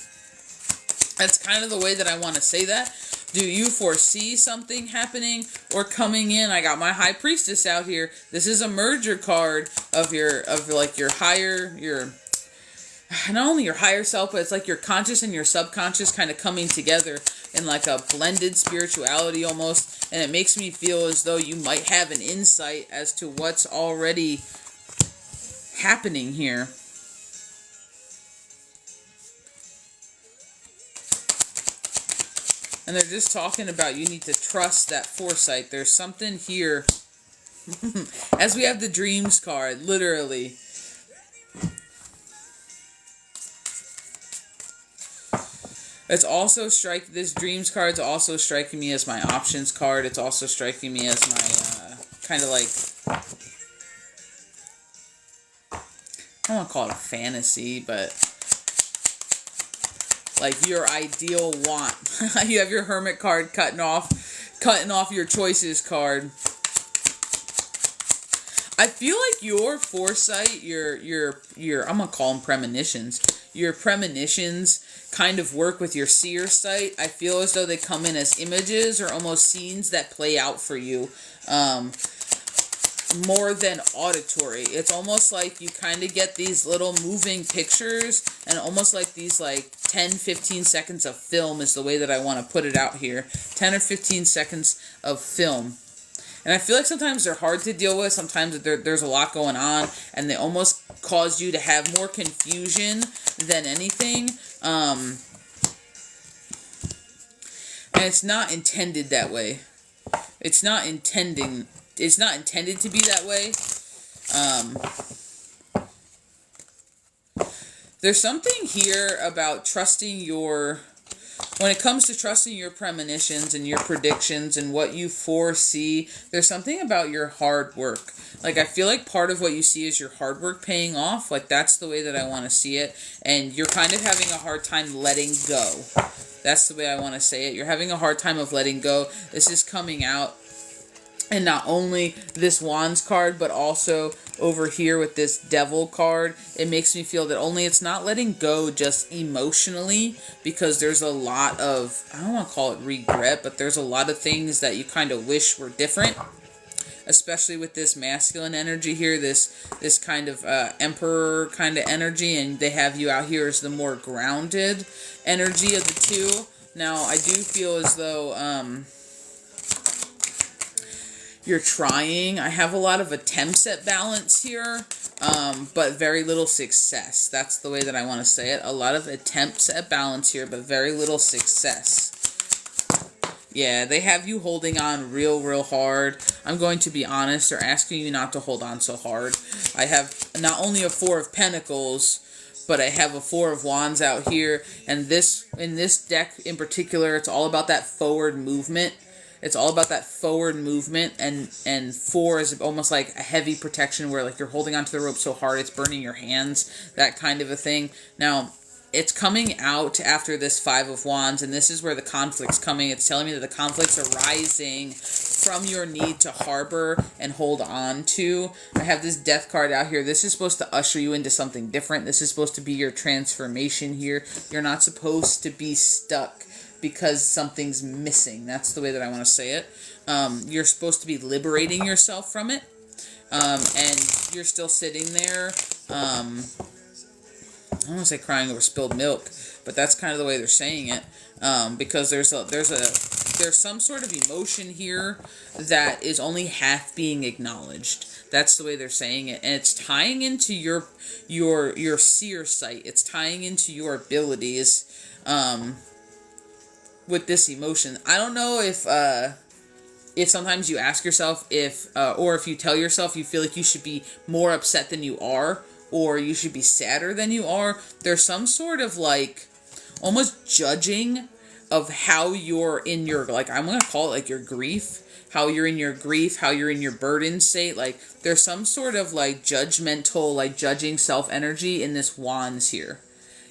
That's kind of the way that I want to say that. Do you foresee something happening or coming in? I got my High Priestess out here. This is a merger card of your higher, not only your higher self, but it's like your conscious and your subconscious kind of coming together in like a blended spirituality almost. And it makes me feel as though you might have an insight as to what's already happening here. And they're just talking about you need to trust that foresight. There's something here. As we have the dreams card, literally. It's also this dreams card's also striking me as my options card. It's also striking me as my kind of like, I don't want to call it a fantasy, but like your ideal want. You have your Hermit card cutting off your choices card. I feel like your foresight, your I'm gonna call them premonitions. Your premonitions kind of work with your seer sight. I feel as though they come in as images or almost scenes that play out for you more than auditory. It's almost like you kind of get these little moving pictures and almost like these like 10-15 seconds of film is the way that I want to put it out here. 10 or 15 seconds of film. And I feel like sometimes they're hard to deal with. Sometimes there's a lot going on and they almost cause you to have more confusion than anything. And it's not intended that way. It's not intended to be that way. There's something here about trusting when it comes to trusting your premonitions and your predictions and what you foresee, there's something about your hard work. Like, I feel like part of what you see is your hard work paying off. Like, that's the way that I want to see it. And you're kind of having a hard time letting go. That's the way I want to say it. You're having a hard time of letting go. This is coming out And not only this Wands card, but also over here with this Devil card, it makes me feel that only it's not letting go just emotionally, because there's a lot of, I don't want to call it regret, but there's a lot of things that you kind of wish were different, especially with this masculine energy here, this kind of emperor kind of energy, and they have you out here as the more grounded energy of the two. Now, I do feel as though you're trying. I have a lot of attempts at balance here, but very little success. That's the way that I want to say it. A lot of attempts at balance here, but very little success. Yeah, they have you holding on real hard. I'm going to be honest. They're asking you not to hold on so hard. I have not only a Four of Pentacles, but I have a Four of Wands out here. And in this deck in particular, it's all about that forward movement. It's all about that forward movement, and 4 is almost like a heavy protection where like you're holding onto the rope so hard it's burning your hands, that kind of a thing. Now, it's coming out after this 5 of Wands, and this is where the conflict's coming. It's telling me that the conflict's arising from your need to harbor and hold on to. I have this Death card out here. This is supposed to usher you into something different. This is supposed to be your transformation here. You're not supposed to be stuck because something's missing. That's the way that I want to say it. You're supposed to be liberating yourself from it. And you're still sitting there. I don't want to say crying over spilled milk, but that's kind of the way they're saying it. Because there's some sort of emotion here that is only half being acknowledged. That's the way they're saying it. And it's tying into your seer sight. It's tying into your abilities, with this emotion. I don't know if sometimes you ask yourself or if you tell yourself you feel like you should be more upset than you are, or you should be sadder than you are. There's some sort of like almost judging of how you're in your, like, I'm going to call it like your grief, how you're in your grief, how you're in your burden state. Like there's some sort of like judgmental, like judging self energy in this Wands here,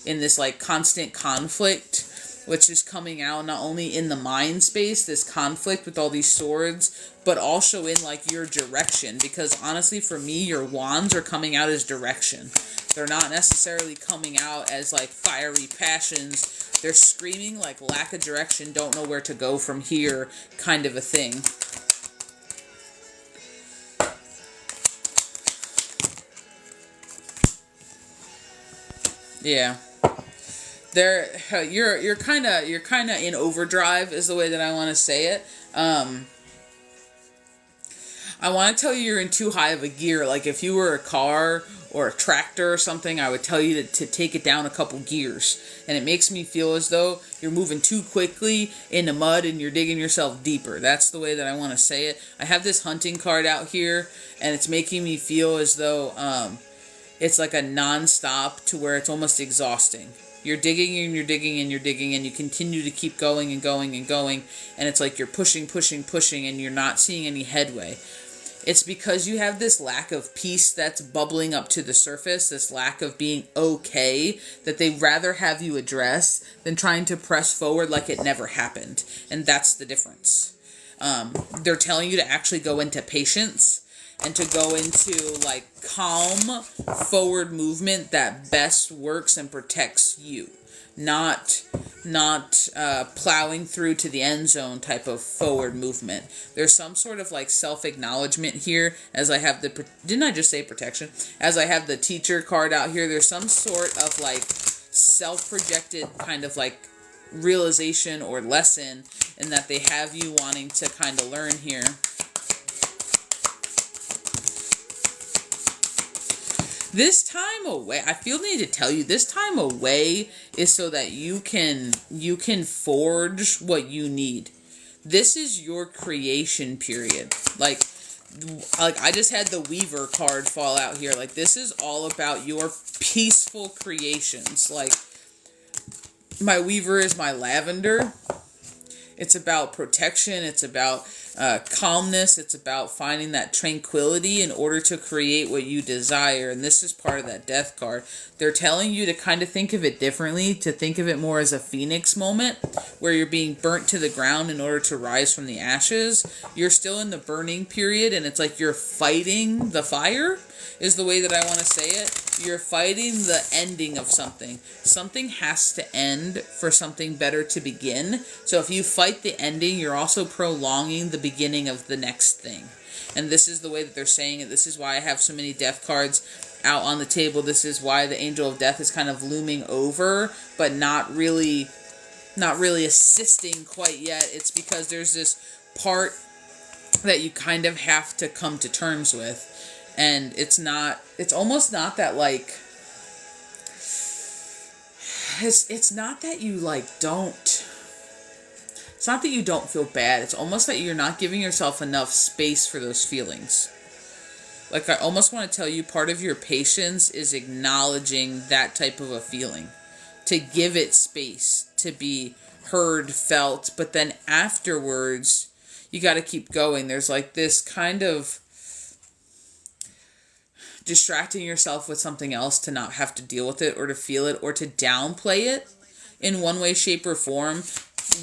in this like constant conflict, which is coming out not only in the mind space, this conflict with all these swords, but also in like your direction. Because honestly, for me, your Wands are coming out as direction. They're not necessarily coming out as like fiery passions. They're screaming like lack of direction, don't know where to go from here, kind of a thing. Yeah. You're kind of in overdrive is the way that I want to say it. I want to tell you you're in too high of a gear. Like if you were a car or a tractor or something, I would tell you to take it down a couple gears. And it makes me feel as though you're moving too quickly in the mud and you're digging yourself deeper. That's the way that I want to say it. I have this hunting card out here, and it's making me feel as though it's like a non-stop to where it's almost exhausting. You're digging and you're digging and you're digging, and you continue to keep going and going and going, and it's like you're pushing, and you're not seeing any headway. It's because you have this lack of peace that's bubbling up to the surface, this lack of being okay, that they'd rather have you address than trying to press forward like it never happened. And that's the difference. They're telling you to actually go into patience and to go into like calm forward movement that best works and protects you, not plowing through to the end zone type of forward movement. There's some sort of like self-acknowledgement here, as I have the, didn't I just say protection? As I have the Teacher card out here, there's some sort of like self-projected kind of like realization or lesson, in that they have you wanting to kind of learn here. This time away, I feel the need to tell you, this time away is so that you can forge what you need. This is your creation period. Like I just had the Weaver card fall out here. Like this is all about your peaceful creations. Like my Weaver is my lavender. It's about protection. It's about calmness. It's about finding that tranquility in order to create what you desire. And this is part of that death card. They're telling you to kind of think of it differently, to think of it more as a phoenix moment where you're being burnt to the ground in order to rise from the ashes. You're still in the burning period, and it's like you're fighting the fire is the way that I want to say it. You're fighting the ending of something. Something has to end for something better to begin. So if you fight the ending, you're also prolonging the beginning of the next thing. And this is the way that they're saying it. This is why I have so many death cards out on the table. This is why the angel of death is kind of looming over, but not really assisting quite yet. It's because there's this part that you kind of have to come to terms with. And it's almost not that like, it's not that you like it's not that you don't feel bad. It's almost that you're not giving yourself enough space for those feelings. Like, I almost want to tell you, part of your patience is acknowledging that type of a feeling, to give it space to be heard, felt, but then afterwards you got to keep going. There's like this kind of distracting yourself with something else to not have to deal with it or to feel it or to downplay it in one way, shape, or form,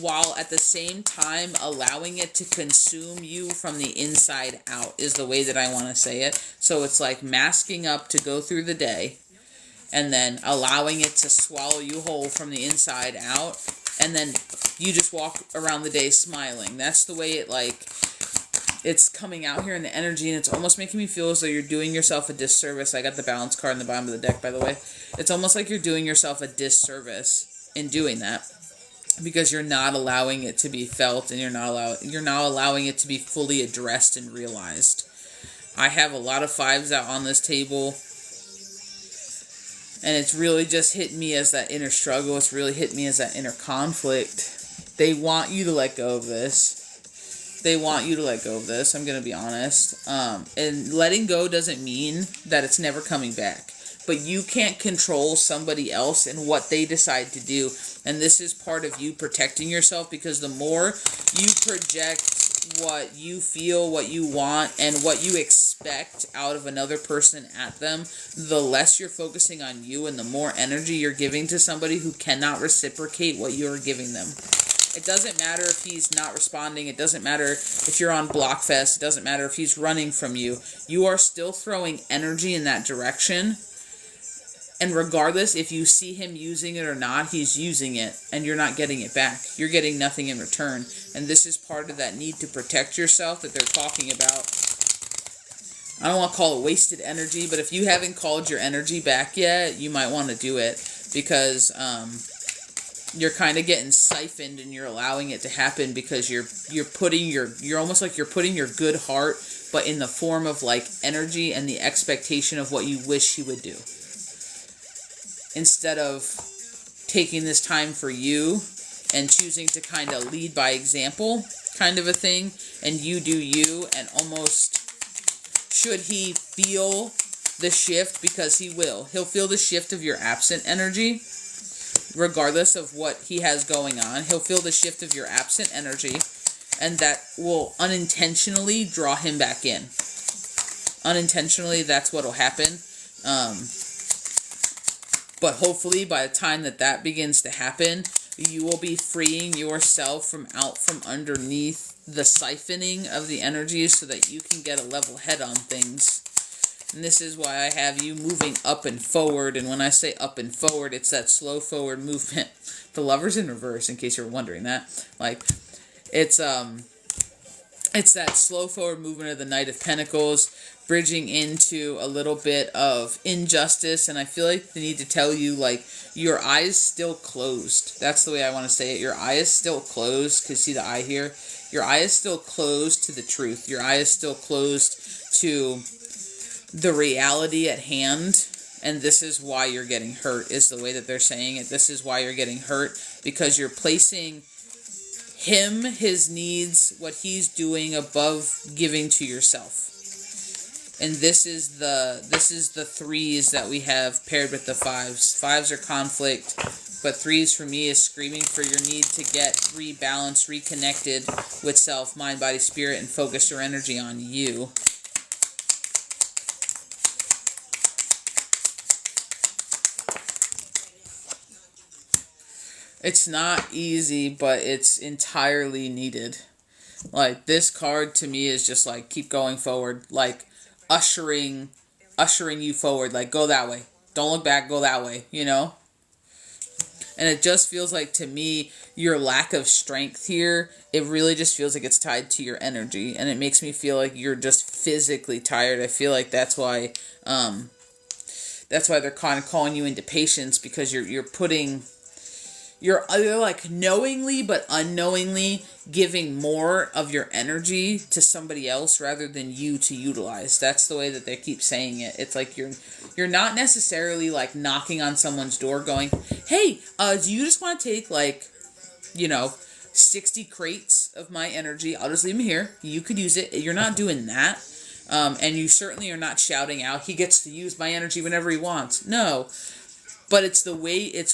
while at the same time allowing it to consume you from the inside out is the way that I want to say it. So it's like masking up to go through the day and then allowing it to swallow you whole from the inside out, and then you just walk around the day smiling. That's the way it's coming out here in the energy, and it's almost making me feel as though you're doing yourself a disservice. I got the balance card in the bottom of the deck, by the way. It's almost like you're doing yourself a disservice in doing that, because you're not allowing it to be felt, and you're not allowing it to be fully addressed and realized. I have a lot of fives out on this table, and it's really just hit me as that inner struggle. It's really hit me as that inner conflict. They want you to let go of this. I'm going to be honest. And letting go doesn't mean that it's never coming back. But you can't control somebody else and what they decide to do. And this is part of you protecting yourself, because the more you project what you feel, what you want, and what you expect out of another person at them, the less you're focusing on you and the more energy you're giving to somebody who cannot reciprocate what you're giving them. It doesn't matter if he's not responding. It doesn't matter if you're on Blockfest. It doesn't matter if he's running from you. You are still throwing energy in that direction. And regardless if you see him using it or not, he's using it, and you're not getting it back. You're getting nothing in return. And this is part of that need to protect yourself that they're talking about. I don't want to call it wasted energy, but if you haven't called your energy back yet, you might want to do it, because you're kind of getting siphoned and you're allowing it to happen, because you're almost like you're putting your good heart, but in the form of like energy and the expectation of what you wish he would do, instead of taking this time for you and choosing to kind of lead by example kind of a thing, and you do you, and almost should he feel the shift, because he'll feel the shift of your absent energy. Regardless of what he has going on, he'll feel the shift of your absent energy, and that will unintentionally draw him back in. Unintentionally, that's what'll happen. But hopefully, by the time that begins to happen, you will be freeing yourself from out from underneath the siphoning of the energies, so that you can get a level head on things. And this is why I have you moving up and forward. And when I say up and forward, it's that slow forward movement. The Lover's in reverse, in case you're wondering that. Like, it's that slow forward movement of the Knight of Pentacles, bridging into a little bit of injustice. And I feel like the need to tell you, like, your eye is still closed. That's the way I want to say it. Your eye is still closed, because see the eye here? Your eye is still closed to the truth. Your eye is still closed to the reality at hand, and this is why you're getting hurt, is the way that they're saying it. This is why you're getting hurt, because you're placing him, his needs, what he's doing above giving to yourself. And this is the threes that we have paired with the fives. Fives are conflict. But 3s for me is screaming for your need to get rebalanced, reconnected with self, mind, body, spirit, and focus your energy on you. It's not easy, but it's entirely needed. Like, this card to me is just like, keep going forward. Like, ushering you forward. Like, go that way. Don't look back, go that way, you know? And it just feels like, to me, your lack of strength here, it really just feels like it's tied to your energy. And it makes me feel like you're just physically tired. I feel like that's why they're kind of calling you into patience, because you're either like knowingly but unknowingly giving more of your energy to somebody else rather than you to utilize. That's the way that they keep saying it. It's like you're not necessarily like knocking on someone's door going, hey, do you just want to take 60 crates of my energy? I'll just leave them here. You could use it. You're not doing that. And you certainly are not shouting out, he gets to use my energy whenever he wants. No. But it's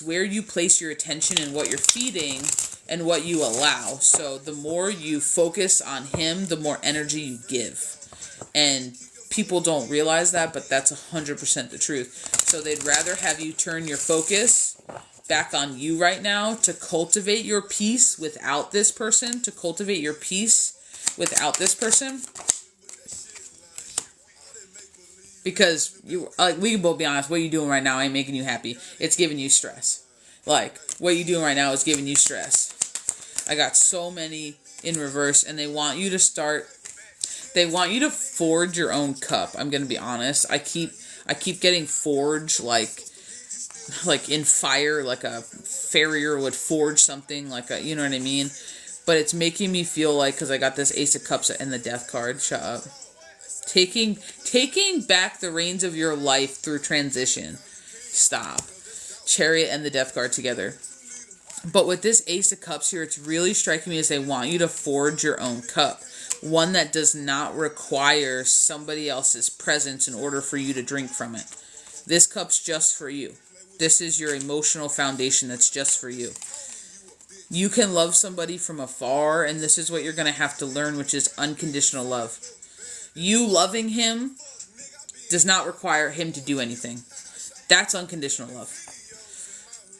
where you place your attention and what you're feeding and what you allow. So the more you focus on him, the more energy you give. And people don't realize that, but that's 100% the truth. So they'd rather have you turn your focus back on you right now to cultivate your peace without this person, Because we can both be honest, what you're doing right now ain't making you happy. It's giving you stress. Like, what you're doing right now is giving you stress. I got so many in reverse, and they want you to forge your own cup. I'm going to be honest. I keep getting forge like in fire, like a farrier would forge something, you know what I mean? But it's making me feel like, because I got this Ace of Cups and the Death card. Shut up. Taking back the reins of your life through transition. Stop. Chariot and the Death card together. But with this Ace of Cups here, it's really striking me as they want you to forge your own cup. One that does not require somebody else's presence in order for you to drink from it. This cup's just for you. This is your emotional foundation that's just for you. You can love somebody from afar, and this is what you're going to have to learn, which is unconditional love. You loving him does not require him to do anything. That's unconditional love.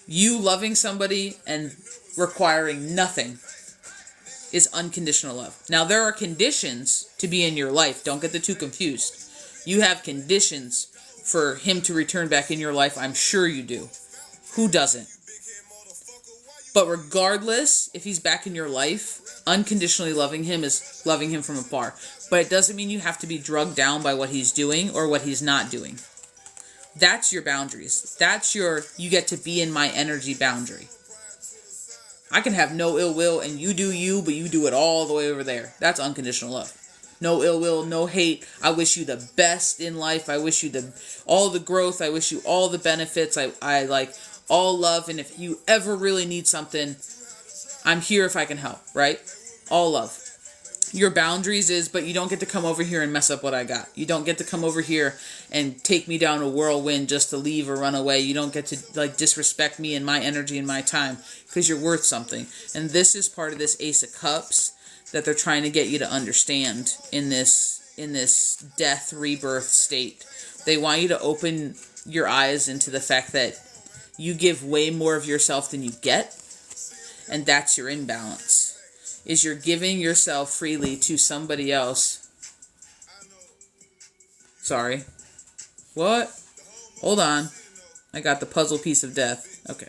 You loving somebody and requiring nothing is unconditional love. Now, there are conditions to be in your life. Don't get the two confused. You have conditions for him to return back in your life. I'm sure you do. Who doesn't? But regardless, if he's back in your life, unconditionally loving him is loving him from afar. But it doesn't mean you have to be drugged down by what he's doing or what he's not doing. That's your boundaries. That's you get to be in my energy boundary. I can have no ill will and you do you, but you do it all the way over there. That's unconditional love. No ill will, no hate. I wish you the best in life. I wish you all the growth. I wish you all the benefits. I like all love. And if you ever really need something, I'm here if I can help, right? All love. Your boundaries is, but you don't get to come over here and mess up what I got. You don't get to come over here and take me down a whirlwind just to leave or run away. You don't get to disrespect me and my energy and my time, because you're worth something. And this is part of this Ace of Cups that they're trying to get you to understand in this death rebirth state. They want you to open your eyes into the fact that you give way more of yourself than you get, and that's your imbalance. Is you're giving yourself freely to somebody else. Sorry. What? Hold on. I got the puzzle piece of death. Okay.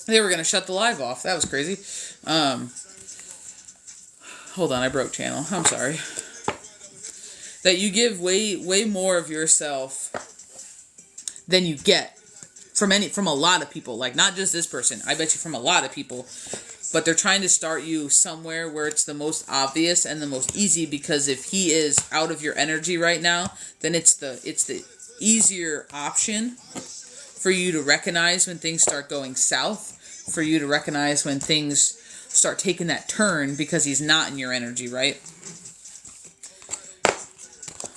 They were going to shut the live off. That was crazy. Hold on, I broke channel. I'm sorry. That you give way more of yourself than you get from a lot of people. Like, not just this person. I bet you from a lot of people. But they're trying to start you somewhere where it's the most obvious and the most easy, because if he is out of your energy right now, then it's the easier option for you to recognize when things start going south, for you to recognize when things start taking that turn, because he's not in your energy, right?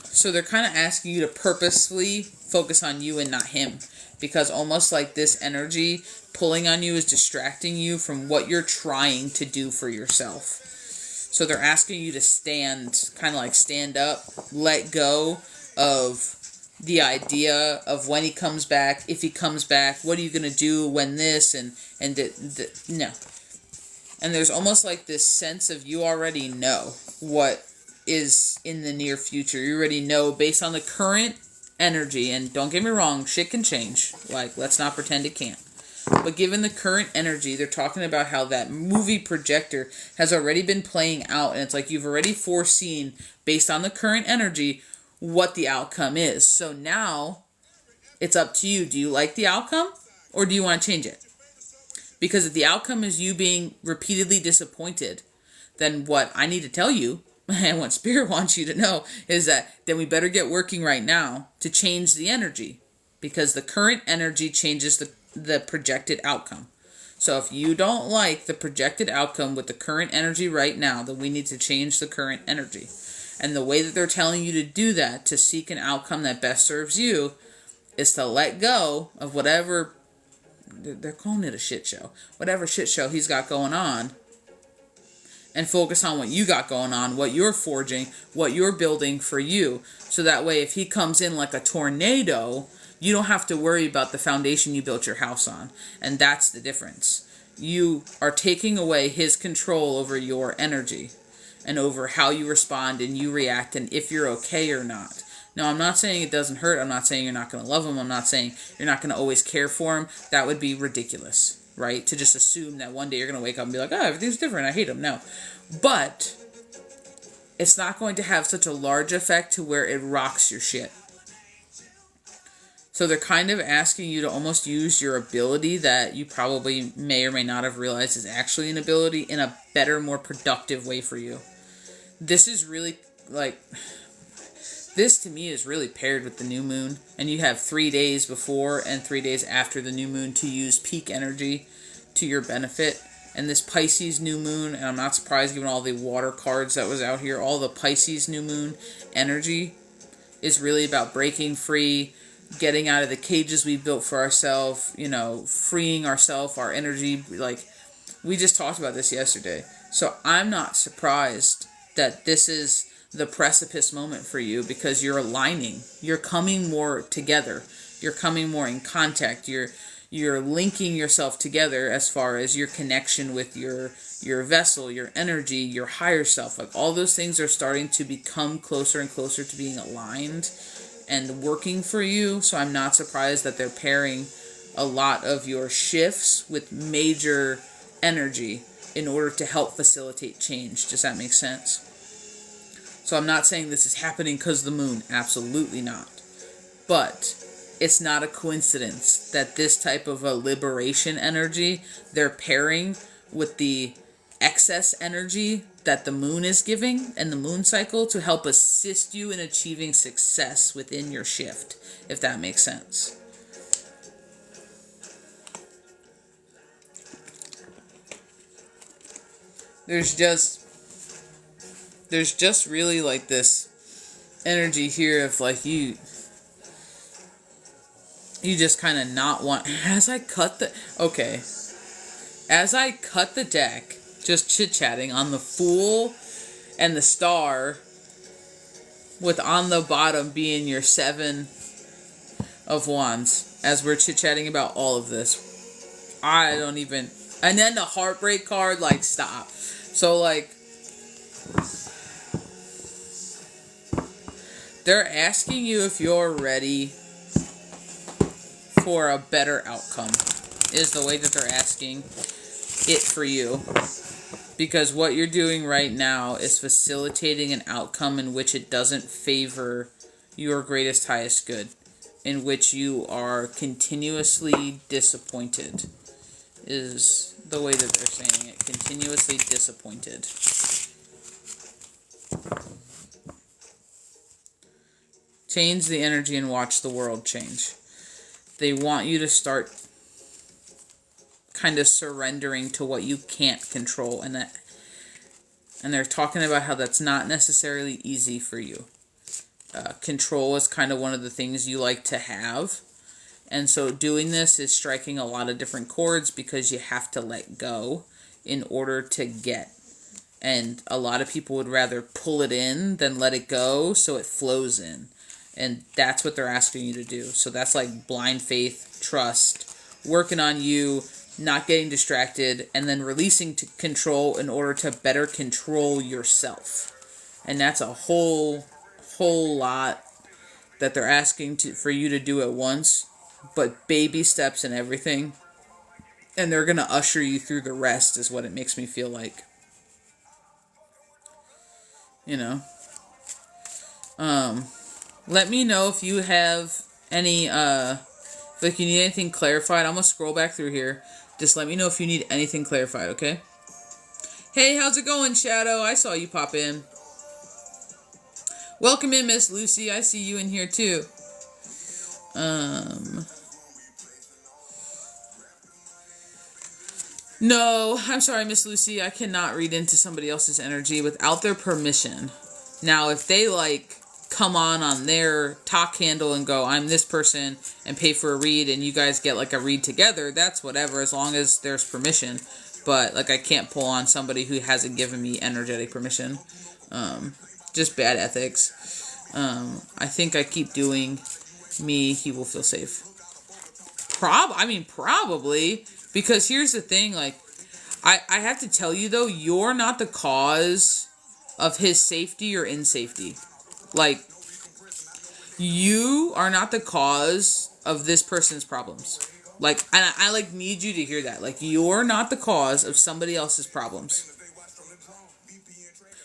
So they're kind of asking you to purposefully focus on you and not him. because almost like this energy pulling on you is distracting you from what you're trying to do for yourself. So they're asking you to stand, kind of like stand up, let go of the idea of when he comes back, if he comes back, what are you going to do when this, no. And there's almost like this sense of you already know what is in the near future. You already know based on the current energy, and don't get me wrong, shit can change. Like, let's not pretend it can't. But given the current energy, they're talking about how that movie projector has already been playing out, and it's like you've already foreseen, based on the current energy, what the outcome is. So now, it's up to you. Do you like the outcome, or do you want to change it? Because if the outcome is you being repeatedly disappointed, then what I need to tell you, and what Spirit wants you to know, is that then we better get working right now to change the energy. Because the current energy changes the projected outcome. So if you don't like the projected outcome with the current energy right now, then we need to change the current energy. And the way that they're telling you to do that, to seek an outcome that best serves you, is to let go of whatever, they're calling it a shit show, whatever shit show he's got going on, and focus on what you got going on, what you're forging, what you're building for you. So that way, if he comes in like a tornado, you don't have to worry about the foundation you built your house on. And that's the difference. You are taking away his control over your energy and over how you respond and you react and if you're okay or not. Now, I'm not saying it doesn't hurt. I'm not saying you're not going to love him. I'm not saying you're not going to always care for him. That would be ridiculous, right? To just assume that one day you're going to wake up and be like, oh, everything's different. I hate him. No. But it's not going to have such a large effect to where it rocks your shit. So they're kind of asking you to almost use your ability that you probably may or may not have realized is actually an ability in a better, more productive way for you. This is really, this to me is really paired with the new moon. And you have 3 days before and 3 days after the new moon to use peak energy to your benefit. And this Pisces new moon, and I'm not surprised given all the water cards that was out here, all the Pisces new moon energy is really about breaking free, getting out of the cages we built for ourselves, freeing ourselves, our energy. Like, we just talked about this yesterday. So I'm not surprised that this is the precipice moment for you because you're aligning. You're coming more together. You're coming more in contact. You're linking yourself together as far as your connection with your vessel, your energy, your higher self. Like, all those things are starting to become closer and closer to being aligned and working for you. So I'm not surprised that they're pairing a lot of your shifts with major energy in order to help facilitate change. Does that make sense? So I'm not saying this is happening because of the moon. Absolutely not. But it's not a coincidence that this type of a liberation energy they're pairing with the excess energy that the moon is giving and the moon cycle to help assist you in achieving success within your shift, if that makes sense. There's just really like this energy here of like you just kind of not want, as I cut the deck, just chit-chatting on the Fool and the Star, with on the bottom being your 7 of Wands, as we're chit-chatting about all of this. I don't even, and then the Heartbreak card, like, stop. So, like, they're asking you if you're ready for a better outcome, is the way that they're asking it for you. Because what you're doing right now is facilitating an outcome in which it doesn't favor your greatest, highest good. In which you are continuously disappointed. Is the way that they're saying it. Continuously disappointed. Change the energy and watch the world change. They want you to start kind of surrendering to what you can't control, and they're talking about how that's not necessarily easy for you. Control is kind of one of the things you like to have, And so doing this is striking a lot of different chords because you have to let go in order to get. And a lot of people would rather pull it in than let it go so it flows in. And that's what they're asking you to do. So that's like blind faith, trust, working on you, not getting distracted, and then releasing to control in order to better control yourself. And that's a whole lot that they're asking for you to do at once, but baby steps and everything. And they're going to usher you through the rest is what it makes me feel like. You know. Let me know if you have any, if you need anything clarified. I'm going to scroll back through here. Just let me know if you need anything clarified, okay? Hey, how's it going, Shadow? I saw you pop in. Welcome in, Miss Lucy. I see you in here, too. No, I'm sorry, Miss Lucy. I cannot read into somebody else's energy without their permission. Now, if they, like, come on their talk handle and go, I'm this person, and pay for a read, and you guys get, like, a read together, that's whatever, as long as there's permission. But, like, I can't pull on somebody who hasn't given me energetic permission. Just bad ethics. I think I keep doing me, he will feel safe. Probably. Because here's the thing, like, I have to tell you, though, you're not the cause of his safety or insafety. Like, you are not the cause of this person's problems. Like, and I like, need you to hear that. Like, you're not the cause of somebody else's problems.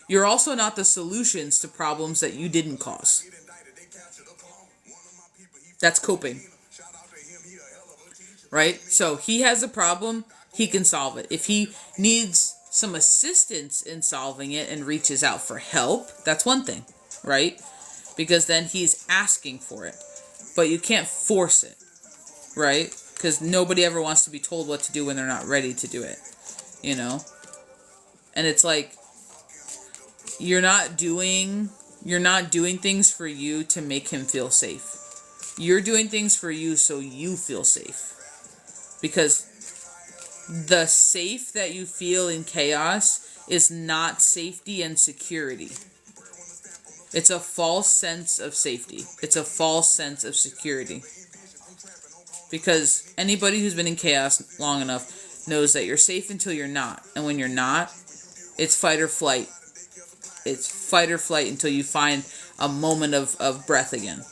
You're also not the solutions to problems that you didn't cause. That's coping. Right? So he has a problem, he can solve it. If he needs some assistance in solving it and reaches out for help, that's one thing, right? Because then he's asking for it. But you can't force it, right? Because nobody ever wants to be told what to do when they're not ready to do it, you know? And it's like, you're not doing things for you to make him feel safe. You're doing things for you so you feel safe. Because the safe that you feel in chaos is not safety and security. It's a false sense of safety. It's a false sense of security. Because anybody who's been in chaos long enough knows that you're safe until you're not. And when you're not, it's fight or flight. It's fight or flight until you find a moment of breath again.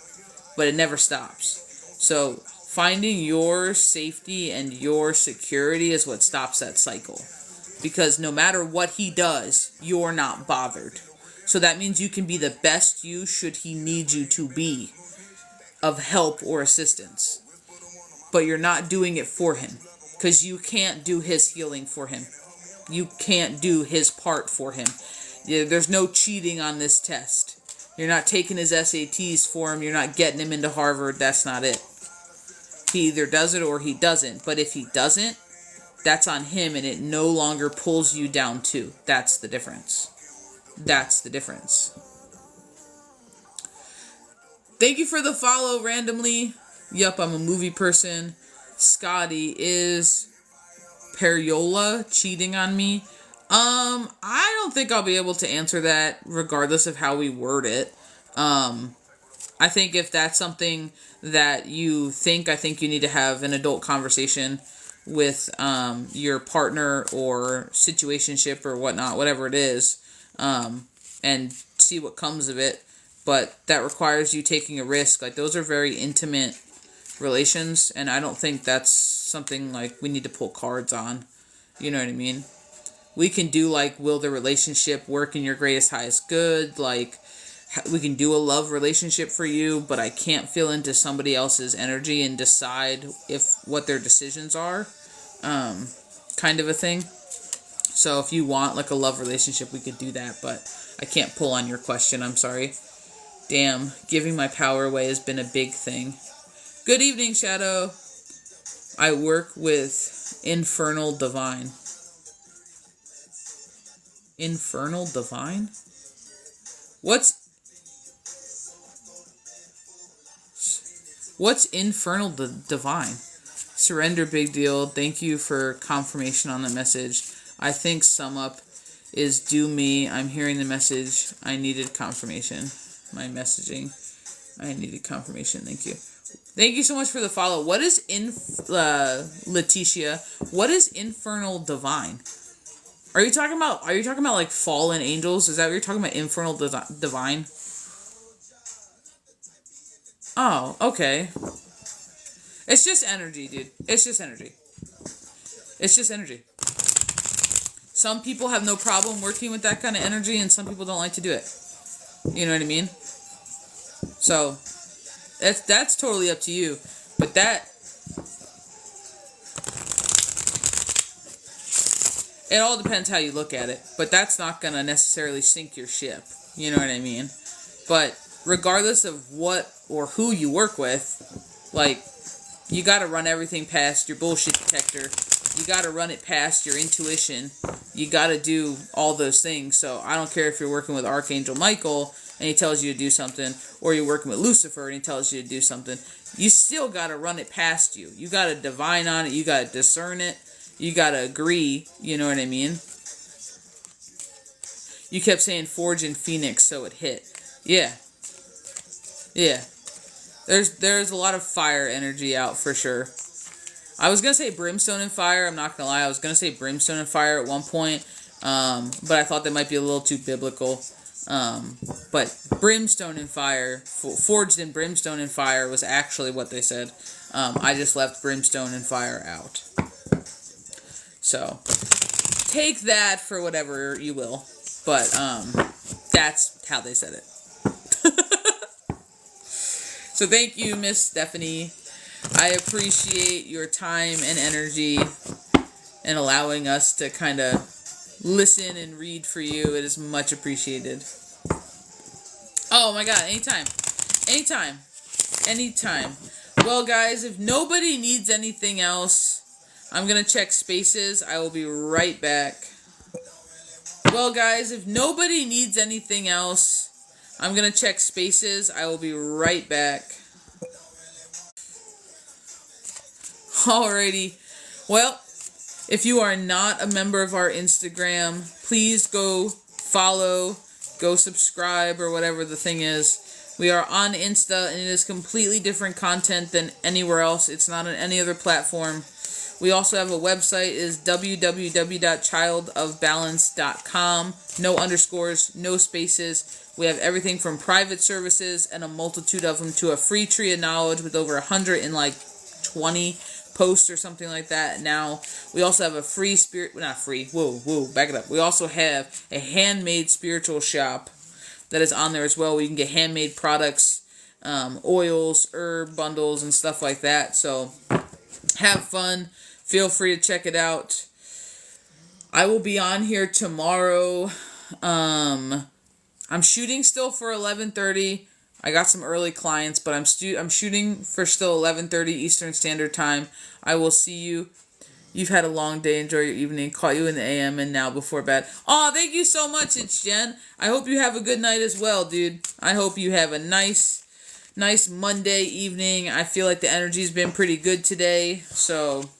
But it never stops. So finding your safety and your security is what stops that cycle. Because no matter what he does, you're not bothered. So that means you can be the best you should he need you to be of help or assistance. But you're not doing it for him. Because you can't do his healing for him. You can't do his part for him. There's no cheating on this test. You're not taking his SATs for him. You're not getting him into Harvard. That's not it. He either does it or he doesn't. But if he doesn't, that's on him and it no longer pulls you down too. That's the difference. That's the difference. Thank you for the follow randomly. Yup, I'm a movie person. Scotty, is Periola cheating on me? I don't think I'll be able to answer that regardless of how we word it. I think if that's something that you think, I think you need to have an adult conversation with your partner or situationship or whatnot, whatever it is, and see what comes of it. But that requires you taking a risk. Like, those are very intimate relations, and I don't think that's something like we need to pull cards on. You know what I mean? We can do like, will the relationship work in your greatest highest good? Like, we can do a love relationship for you, but I can't feel into somebody else's energy and decide what their decisions are. Kind of a thing. So if you want like a love relationship, we could do that, but I can't pull on your question. I'm sorry. Damn, giving my power away has been a big thing. Good evening, Shadow. I work with Infernal Divine. Infernal Divine? What's What's infernal divine? Surrender, big deal. Thank you for confirmation on the message. I think sum up is do me. I'm hearing the message. I needed confirmation. My messaging. I needed confirmation. Thank you. Thank you so much for the follow. What is Letitia? What is infernal divine? Are you talking about like fallen angels? Is that what you're talking about? Infernal divine? Oh, okay. It's just energy, dude. It's just energy. It's just energy. Some people have no problem working with that kind of energy, and some people don't like to do it. You know what I mean? So, that's totally up to you. But it all depends how you look at it. But that's not going to necessarily sink your ship. You know what I mean? But regardless of what or who you work with, like, you got to run everything past your bullshit detector. You got to run it past your intuition. You got to do all those things. So I don't care if you're working with Archangel Michael and he tells you to do something, or you're working with Lucifer and he tells you to do something. You still got to run it past you. You got to divine on it. You got to discern it. You got to agree. You know what I mean? You kept saying Forge and Phoenix, so it hit. Yeah. Yeah. There's a lot of fire energy out for sure. I was going to say brimstone and fire. I'm not going to lie. I was going to say brimstone and fire at one point. But I thought that might be a little too biblical. But brimstone and fire, forged in brimstone and fire was actually what they said. I just left brimstone and fire out. So, take that for whatever you will. But, that's how they said it. So thank you, Miss Stephanie. I appreciate your time and energy and allowing us to kind of listen and read for you. It is much appreciated. Oh my God, anytime. Anytime. Anytime. Well, guys, if nobody needs anything else, I'm going to check spaces. I will be right back. Well, guys, if nobody needs anything else, I'm going to check spaces. I will be right back. Alrighty. Well, if you are not a member of our Instagram, please go follow, go subscribe, or whatever the thing is. We are on Insta, and it is completely different content than anywhere else. It's not on any other platform. We also have a website. It is www.childofbalance.com. No underscores, no spaces. We have everything from private services and a multitude of them to a free tree of knowledge with over 120 posts or something like that. Now, we also have a free not free, back it up. We also have a handmade spiritual shop that is on there as well. We can get handmade products, oils, herb bundles, and stuff like that. So, have fun. Feel free to check it out. I will be on here tomorrow. I'm shooting still for 11:30. I got some early clients, but I'm shooting for still 11:30 Eastern Standard Time. I will see you. You've had a long day. Enjoy your evening. Call you in the AM and now before bed. Oh, thank you so much. It's Jen. I hope you have a good night as well, dude. I hope you have a nice Monday evening. I feel like the energy's been pretty good today. So,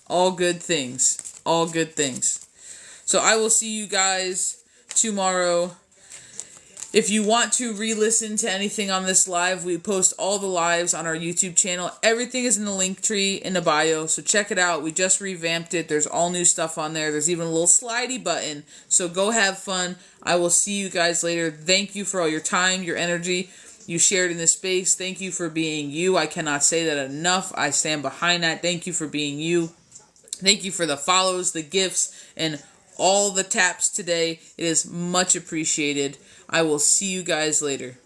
all good things. All good things. So, I will see you guys tomorrow. If you want to re-listen to anything on this live, we post all the lives on our YouTube channel. Everything is in the link tree in the bio, so check it out. We just revamped it. There's all new stuff on there. There's even a little slidey button, so go have fun. I will see you guys later. Thank you for all your time, your energy you shared in this space. Thank you for being you. I cannot say that enough. I stand behind that. Thank you for being you. Thank you for the follows, the gifts, and all the taps today. It is much appreciated. I will see you guys later.